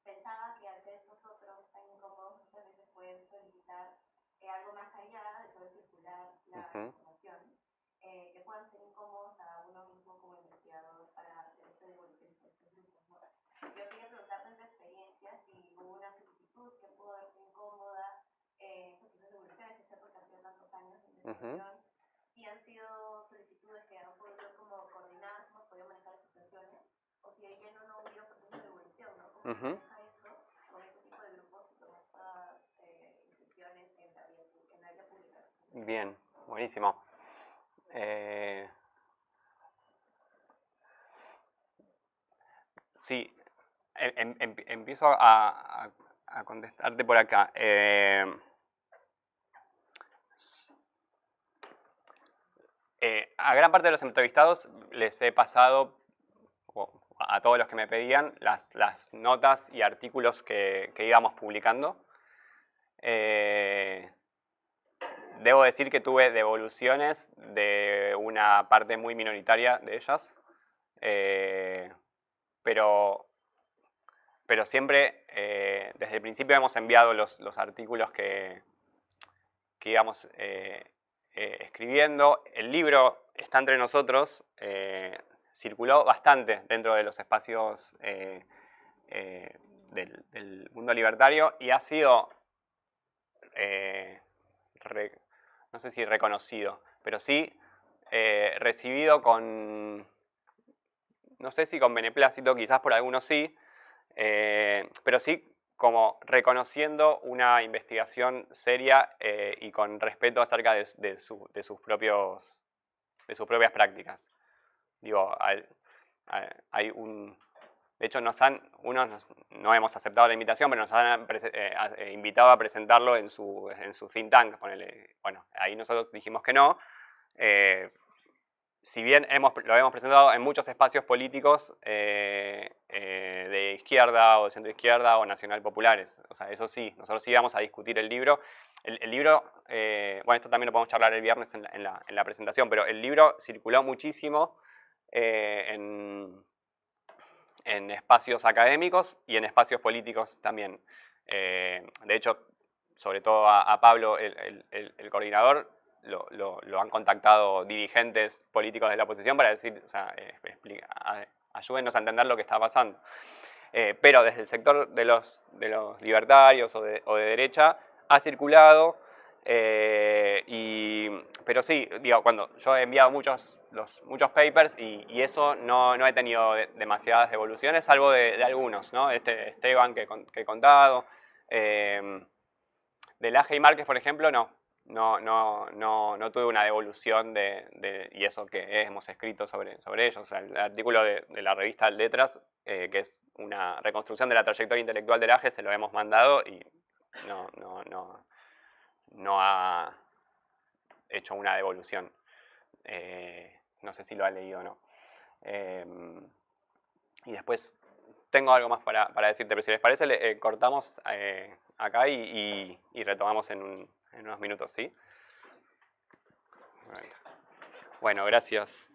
Pensaba que al ser nosotros tan incómodos, muchas veces pueden solicitar algo más allá de poder circular la información, que puedan ser incómodos a uno mismo como investigador para hacer esta devolución de estos grupos, ¿no? Yo quería preguntarte en tu experiencia si hubo una solicitud que pudo haber sido incómoda, estos procesos de evolución, especialmente porque han sido tantos años de investigación. Si han sido solicitudes que han podido como coordinar, hemos podido manejar esas tensiones, o si de lleno no hubiera procesos de evolución, ¿no? ¿Cómo se maneja eso con este tipo de grupos y con estas instituciones en la vida pública? Bien, buenísimo. Sí, empiezo a contestarte por acá. A gran parte de los entrevistados les he pasado, a todos los que me pedían, las notas y artículos que íbamos publicando. Debo decir que tuve devoluciones de una parte muy minoritaria de ellas. pero siempre, desde el principio hemos enviado los artículos que íbamos escribiendo. El libro está entre nosotros, circuló bastante dentro de los espacios del mundo libertario y ha sido, no sé si reconocido, pero sí recibido con, no sé si con beneplácito, quizás por algunos sí, pero sí como reconociendo una investigación seria y con respeto acerca de sus propias prácticas. Digo, hay un... De hecho, no hemos aceptado la invitación, pero nos han invitado a presentarlo en su think tank. Ponele. Bueno, ahí nosotros dijimos que no. Si bien lo hemos presentado en muchos espacios políticos de izquierda o de centro izquierda o nacional populares. O sea, eso sí, nosotros sí vamos a discutir el libro. El libro, bueno, esto también lo podemos charlar el viernes en la presentación, pero el libro circuló muchísimo en espacios académicos y en espacios políticos también. De hecho, sobre todo a Pablo, el coordinador, lo han contactado dirigentes políticos de la oposición para decir, o sea, ayúdenos a entender lo que está pasando. Pero desde el sector de los libertarios o de derecha ha circulado, pero sí, digo, cuando yo he enviado muchos papers y eso no he tenido demasiadas devoluciones, salvo de algunos, ¿no? Esteban que he contado. Del AGE y Márquez, por ejemplo, no tuve una devolución y eso que hemos escrito sobre ellos. O sea, el artículo de la revista Letras, que es una reconstrucción de la trayectoria intelectual del AGE, se lo hemos mandado y no ha hecho una devolución. No sé si lo ha leído o no. Y después tengo algo más para decirte, pero si les parece, cortamos acá y retomamos en unos minutos, ¿sí? Bueno, gracias.